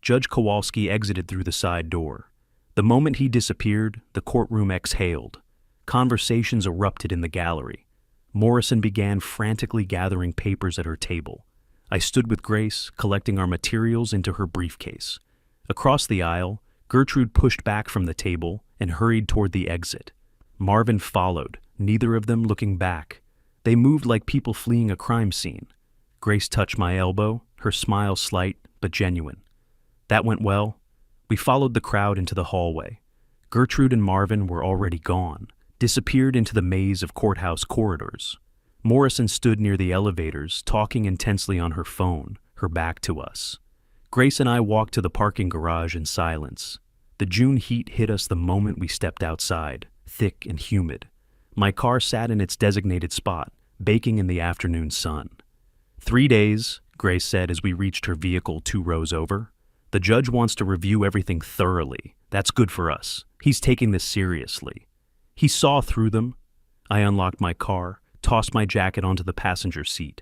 Judge Kowalski exited through the side door. The moment he disappeared, the courtroom exhaled. Conversations erupted in the gallery. Morrison began frantically gathering papers at her table. I stood with Grace, collecting our materials into her briefcase. Across the aisle, Gertrude pushed back from the table and hurried toward the exit. Marvin followed, neither of them looking back. They moved like people fleeing a crime scene. Grace touched my elbow, her smile slight but genuine. "That went well." We followed the crowd into the hallway. Gertrude and Marvin were already gone, disappeared into the maze of courthouse corridors. Morrison stood near the elevators, talking intensely on her phone, her back to us. Grace and I walked to the parking garage in silence. The June heat hit us the moment we stepped outside, thick and humid. My car sat in its designated spot, baking in the afternoon sun. 3 days, Grace said as we reached her vehicle 2 rows over. "The judge wants to review everything thoroughly. That's good for us. He's taking this seriously." He saw through them. I unlocked my car, tossed my jacket onto the passenger seat.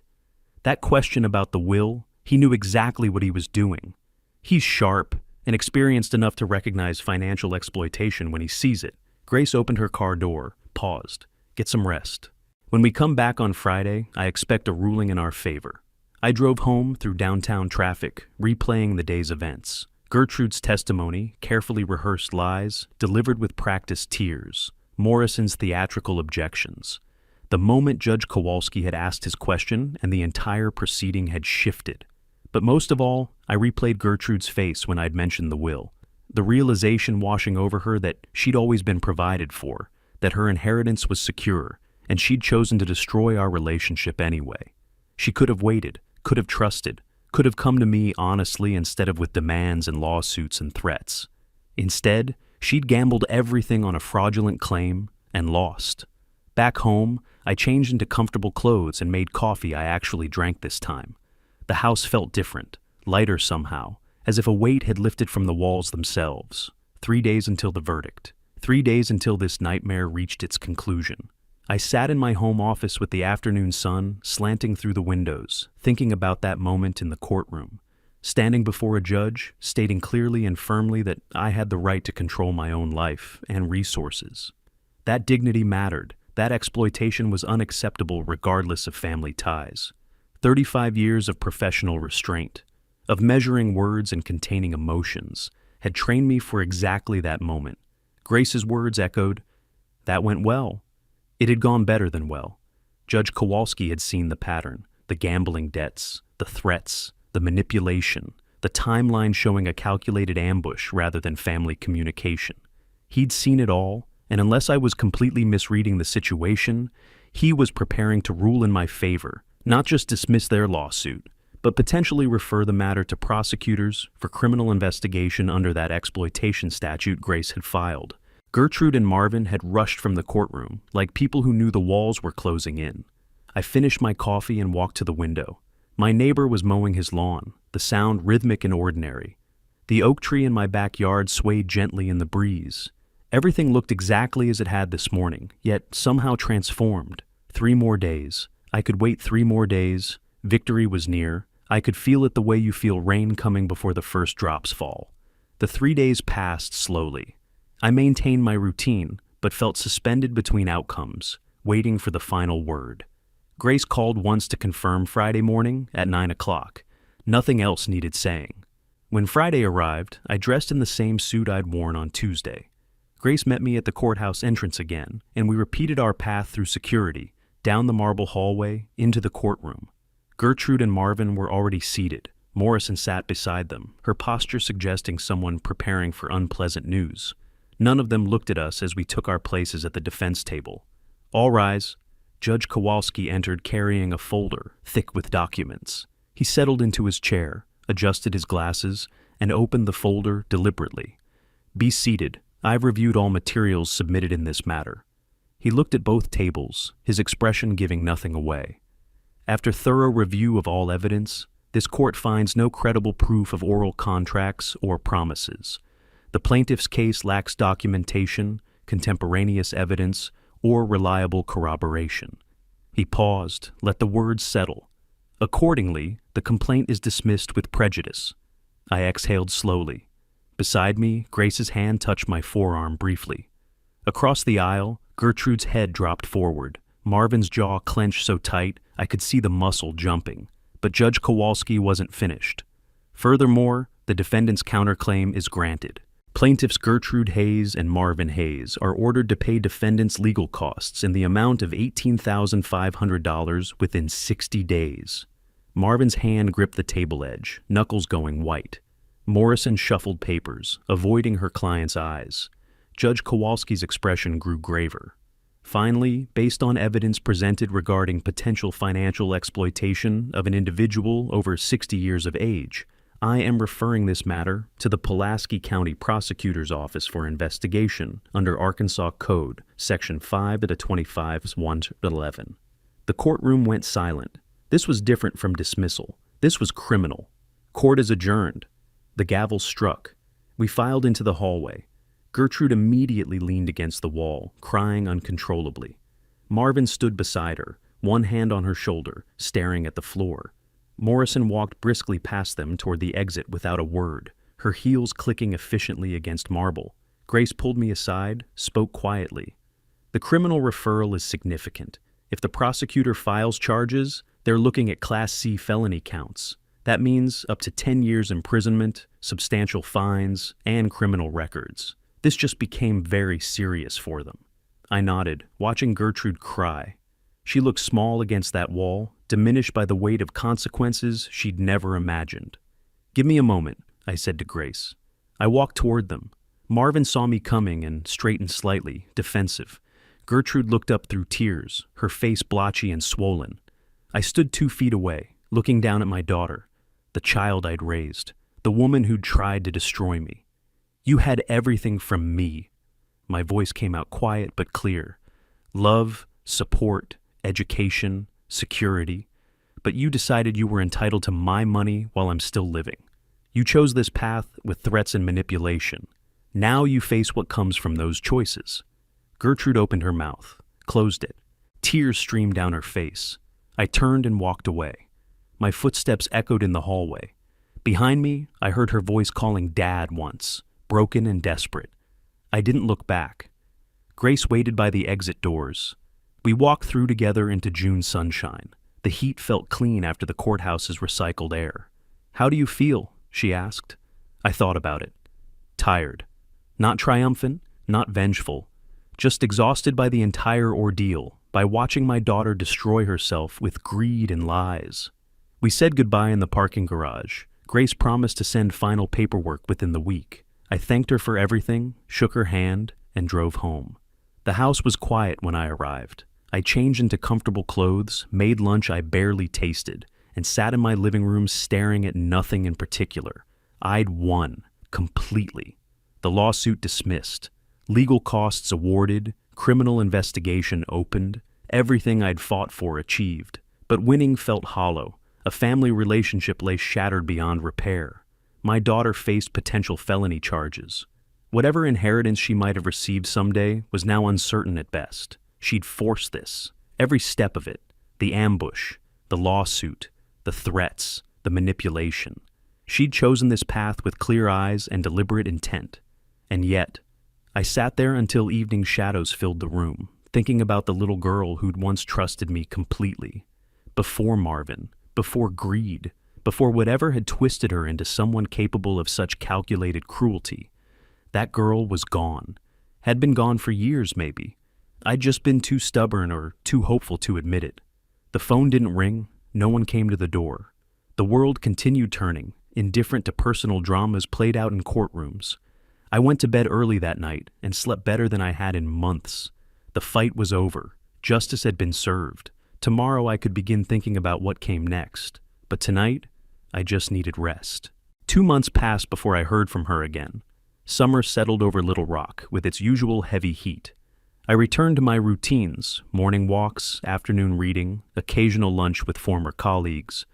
That question about the will, he knew exactly what he was doing. He's sharp and experienced enough to recognize financial exploitation when he sees it. Grace opened her car door, paused. "Get some rest. When we come back on Friday, I expect a ruling in our favor." I drove home through downtown traffic, replaying the day's events. Gertrude's testimony, carefully rehearsed lies, delivered with practiced tears. Morrison's theatrical objections. The moment Judge Kowalski had asked his question and the entire proceeding had shifted. But most of all, I replayed Gertrude's face when I'd mentioned the will. The realization washing over her that she'd always been provided for, that her inheritance was secure, and she'd chosen to destroy our relationship anyway. She could have waited, could have trusted, could have come to me honestly instead of with demands and lawsuits and threats. Instead, she'd gambled everything on a fraudulent claim and lost. Back home, I changed into comfortable clothes and made coffee I actually drank this time. The house felt different, lighter somehow, as if a weight had lifted from the walls themselves. 3 days until the verdict. 3 days until this nightmare reached its conclusion. I sat in my home office with the afternoon sun slanting through the windows, thinking about that moment in the courtroom. Standing before a judge, stating clearly and firmly that I had the right to control my own life and resources. That dignity mattered. That exploitation was unacceptable regardless of family ties. 35 years of professional restraint, of measuring words and containing emotions, had trained me for exactly that moment. Grace's words echoed, "That went well." It had gone better than well. Judge Kowalski had seen the pattern, the gambling debts, the threats, the manipulation, the timeline showing a calculated ambush rather than family communication. He'd seen it all, and unless I was completely misreading the situation, he was preparing to rule in my favor, not just dismiss their lawsuit, but potentially refer the matter to prosecutors for criminal investigation under that exploitation statute Grace had filed. Gertrude and Marvin had rushed from the courtroom, like people who knew the walls were closing in. I finished my coffee and walked to the window. My neighbor was mowing his lawn, the sound rhythmic and ordinary. The oak tree in my backyard swayed gently in the breeze. Everything looked exactly as it had this morning, yet somehow transformed. 3 more days. I could wait 3 more days. Victory was near. I could feel it the way you feel rain coming before the first drops fall. The 3 days passed slowly. I maintained my routine, but felt suspended between outcomes, waiting for the final word. Grace called once to confirm Friday morning at 9 o'clock. Nothing else needed saying. When Friday arrived, I dressed in the same suit I'd worn on Tuesday. Grace met me at the courthouse entrance again, and we repeated our path through security, down the marble hallway, into the courtroom. Gertrude and Marvin were already seated. Morrison sat beside them, her posture suggesting someone preparing for unpleasant news. None of them looked at us as we took our places at the defense table. "All rise." Judge Kowalski entered carrying a folder, thick with documents. He settled into his chair, adjusted his glasses, and opened the folder deliberately. "Be seated. I've reviewed all materials submitted in this matter." He looked at both tables, his expression giving nothing away. "After thorough review of all evidence, this court finds no credible proof of oral contracts or promises. The plaintiff's case lacks documentation, contemporaneous evidence, or reliable corroboration." He paused, let the words settle. "Accordingly, the complaint is dismissed with prejudice." I exhaled slowly. Beside me, Grace's hand touched my forearm briefly. Across the aisle, Gertrude's head dropped forward. Marvin's jaw clenched so tight I could see the muscle jumping. But Judge Kowalski wasn't finished. "Furthermore, the defendant's counterclaim is granted. Plaintiffs Gertrude Hayes and Marvin Hayes are ordered to pay defendants' legal costs in the amount of $18,500 within 60 days. Marvin's hand gripped the table edge, knuckles going white. Morrison shuffled papers, avoiding her client's eyes. Judge Kowalski's expression grew graver. Finally, based on evidence presented regarding potential financial exploitation of an individual over 60 years of age, I am referring this matter to the Pulaski County Prosecutor's Office for investigation under Arkansas Code, Section 5-25-111. The courtroom went silent. This was different from dismissal. This was criminal. Court is adjourned. The gavel struck. We filed into the hallway. Gertrude immediately leaned against the wall, crying uncontrollably. Marvin stood beside her, one hand on her shoulder, staring at the floor. Morrison walked briskly past them toward the exit without a word, her heels clicking efficiently against marble. Grace pulled me aside, spoke quietly. "The criminal referral is significant. If the prosecutor files charges, they're looking at Class C felony counts. That means up to 10 years imprisonment, substantial fines, and criminal records. This just became very serious for them." I nodded, watching Gertrude cry. She looked small against that wall, diminished by the weight of consequences she'd never imagined. "Give me a moment," I said to Grace. I walked toward them. Marvin saw me coming and straightened slightly, defensive. Gertrude looked up through tears, her face blotchy and swollen. I stood 2 feet away, looking down at my daughter, the child I'd raised, the woman who'd tried to destroy me. "You had everything from me." My voice came out quiet but clear. "Love, support, education, security. But you decided you were entitled to my money while I'm still living. You chose this path with threats and manipulation. Now you face what comes from those choices." Gertrude opened her mouth, closed it. Tears streamed down her face. I turned and walked away. My footsteps echoed in the hallway. Behind me, I heard her voice calling Dad once, broken and desperate. I didn't look back. Grace waited by the exit doors. We walked through together into June sunshine. The heat felt clean after the courthouse's recycled air. "How do you feel?" she asked. I thought about it. Tired. Not triumphant, not vengeful. Just exhausted by the entire ordeal, by watching my daughter destroy herself with greed and lies. We said goodbye in the parking garage. Grace promised to send final paperwork within the week. I thanked her for everything, shook her hand, and drove home. The house was quiet when I arrived. I changed into comfortable clothes, made lunch I barely tasted, and sat in my living room staring at nothing in particular. I'd won, completely. The lawsuit dismissed, legal costs awarded, criminal investigation opened, everything I'd fought for achieved. But winning felt hollow. A family relationship lay shattered beyond repair. My daughter faced potential felony charges. Whatever inheritance she might have received someday was now uncertain at best. She'd forced this, every step of it, the ambush, the lawsuit, the threats, the manipulation. She'd chosen this path with clear eyes and deliberate intent. And yet, I sat there until evening shadows filled the room, thinking about the little girl who'd once trusted me completely. Before Marvin, before greed, before whatever had twisted her into someone capable of such calculated cruelty. That girl was gone. Had been gone for years, maybe. I'd just been too stubborn or too hopeful to admit it. The phone didn't ring. No one came to the door. The world continued turning, indifferent to personal dramas played out in courtrooms. I went to bed early that night and slept better than I had in months. The fight was over. Justice had been served. Tomorrow I could begin thinking about what came next. But tonight, I just needed rest. 2 months passed before I heard from her again. Summer settled over Little Rock with its usual heavy heat. I returned to my routines, morning walks, afternoon reading, occasional lunch with former colleagues.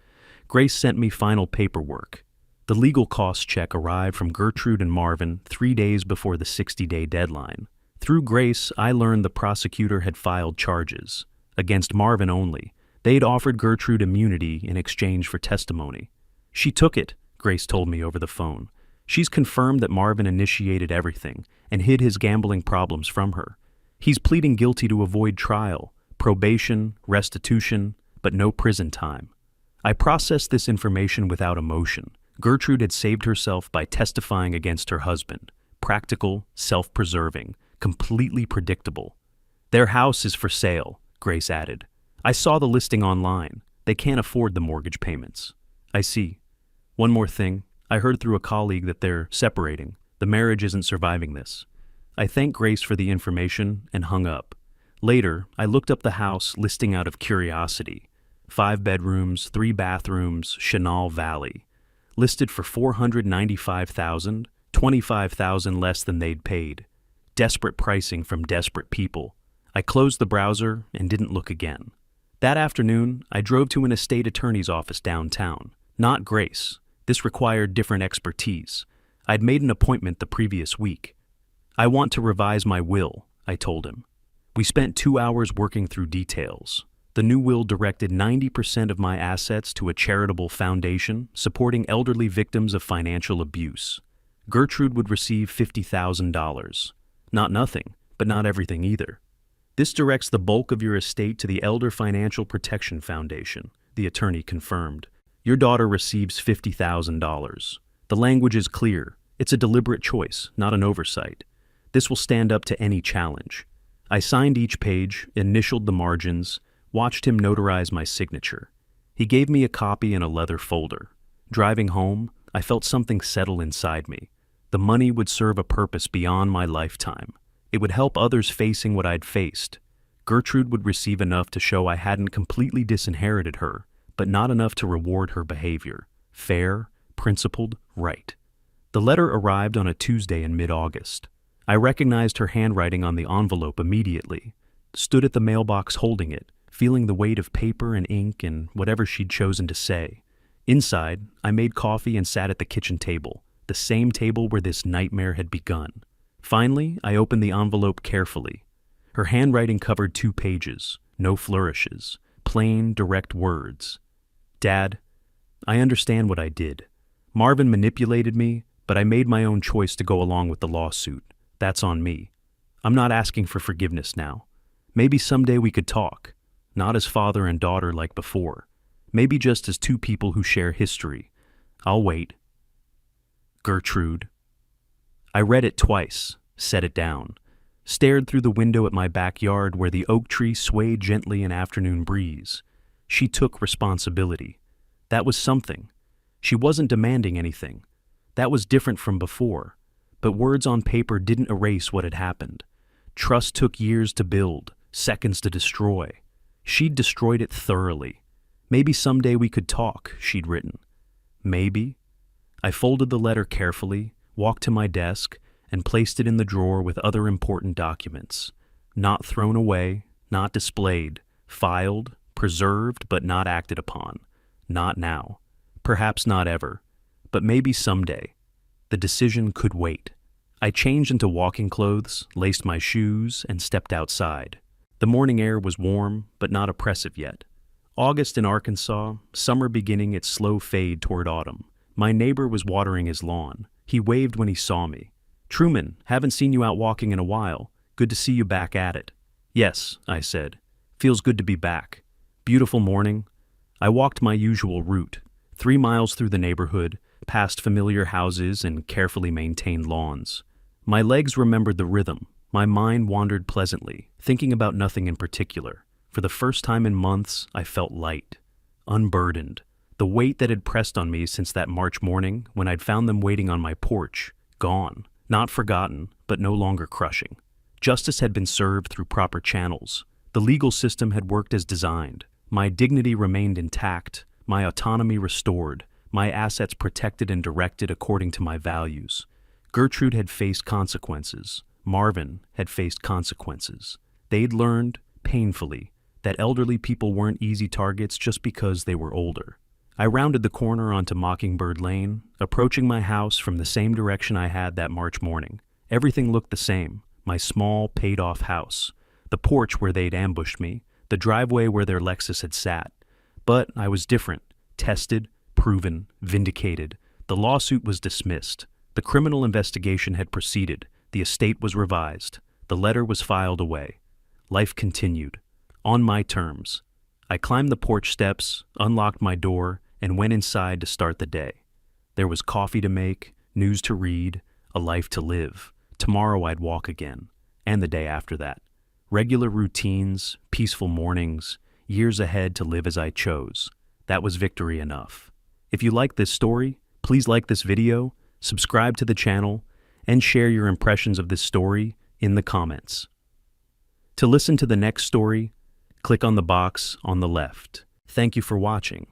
Grace sent me final paperwork. The legal costs check arrived from Gertrude and Marvin 3 days before the 60-day deadline. Through Grace, I learned the prosecutor had filed charges. Against Marvin only. They'd offered Gertrude immunity in exchange for testimony. She took it, Grace told me over the phone. She's confirmed that Marvin initiated everything and hid his gambling problems from her. He's pleading guilty to avoid trial, probation, restitution, but no prison time. I processed this information without emotion. Gertrude had saved herself by testifying against her husband. Practical, self-preserving, completely predictable. "Their house is for sale," Grace added. "I saw the listing online. They can't afford the mortgage payments." "I see. One more thing. I heard through a colleague that they're separating. The marriage isn't surviving this." I thanked Grace for the information and hung up. Later, I looked up the house listing out of curiosity. 5 bedrooms, 3 bathrooms, Chenal Valley. Listed for $495,000, $25,000 less than they'd paid. Desperate pricing from desperate people. I closed the browser and didn't look again. That afternoon, I drove to an estate attorney's office downtown. Not Grace. This required different expertise. I'd made an appointment the previous week. "I want to revise my will," I told him. We spent 2 hours working through details. The new will directed 90% of my assets to a charitable foundation supporting elderly victims of financial abuse. Gertrude would receive $50,000. Not nothing, but not everything either. "This directs the bulk of your estate to the Elder Financial Protection Foundation," the attorney confirmed. "Your daughter receives $50,000. The language is clear. It's a deliberate choice, not an oversight. This will stand up to any challenge." I signed each page, initialed the margins, watched him notarize my signature. He gave me a copy in a leather folder. Driving home, I felt something settle inside me. The money would serve a purpose beyond my lifetime. It would help others facing what I'd faced. Gertrude would receive enough to show I hadn't completely disinherited her, but not enough to reward her behavior. Fair, principled, right. The letter arrived on a Tuesday in mid-August. I recognized her handwriting on the envelope immediately, stood at the mailbox holding it, feeling the weight of paper and ink and whatever she'd chosen to say. Inside, I made coffee and sat at the kitchen table, the same table where this nightmare had begun. Finally, I opened the envelope carefully. Her handwriting covered 2 pages, no flourishes, plain, direct words. Dad, I understand what I did. Marvin manipulated me, but I made my own choice to go along with the lawsuit. That's on me. I'm not asking for forgiveness now. Maybe someday we could talk, not as father and daughter like before. Maybe just as 2 people who share history. I'll wait. Gertrude. I read it twice, set it down, stared through the window at my backyard where the oak tree swayed gently in afternoon breeze. She took responsibility. That was something. She wasn't demanding anything. That was different from before. But words on paper didn't erase what had happened. Trust took years to build, seconds to destroy. She'd destroyed it thoroughly. Maybe someday we could talk, she'd written. Maybe. I folded the letter carefully, walked to my desk, and placed it in the drawer with other important documents. Not thrown away, not displayed, filed, preserved, but not acted upon. Not now. Perhaps not ever. But maybe someday. The decision could wait. I changed into walking clothes, laced my shoes, and stepped outside. The morning air was warm, but not oppressive yet. August in Arkansas, summer beginning its slow fade toward autumn. My neighbor was watering his lawn. He waved when he saw me. "Truman, haven't seen you out walking in a while. Good to see you back at it." "Yes," I said. "Feels good to be back." Beautiful morning. I walked my usual route, 3 miles through the neighborhood, past familiar houses and carefully maintained lawns. My legs remembered the rhythm. My mind wandered pleasantly, thinking about nothing in particular. For the first time in months, I felt light, unburdened. The weight that had pressed on me since that March morning when I'd found them waiting on my porch, gone. Not forgotten, but no longer crushing. Justice had been served through proper channels. The legal system had worked as designed. My dignity remained intact, my autonomy restored, my assets protected and directed according to my values. Gertrude had faced consequences. Marvin had faced consequences. They'd learned, painfully, that elderly people weren't easy targets just because they were older. I rounded the corner onto Mockingbird Lane, approaching my house from the same direction I had that March morning. Everything looked the same. My small, paid-off house. The porch where they'd ambushed me. The driveway where their Lexus had sat. But I was different. Tested, proven, vindicated. The lawsuit was dismissed. The criminal investigation had proceeded. The estate was revised. The letter was filed away. Life continued. On my terms. I climbed the porch steps, unlocked my door, and went inside to start the day. There was coffee to make, news to read, a life to live. Tomorrow I'd walk again, and the day after that. Regular routines, peaceful mornings, years ahead to live as I chose. That was victory enough. If you like this story, please like this video, subscribe to the channel, and share your impressions of this story in the comments. To listen to the next story, click on the box on the left. Thank you for watching.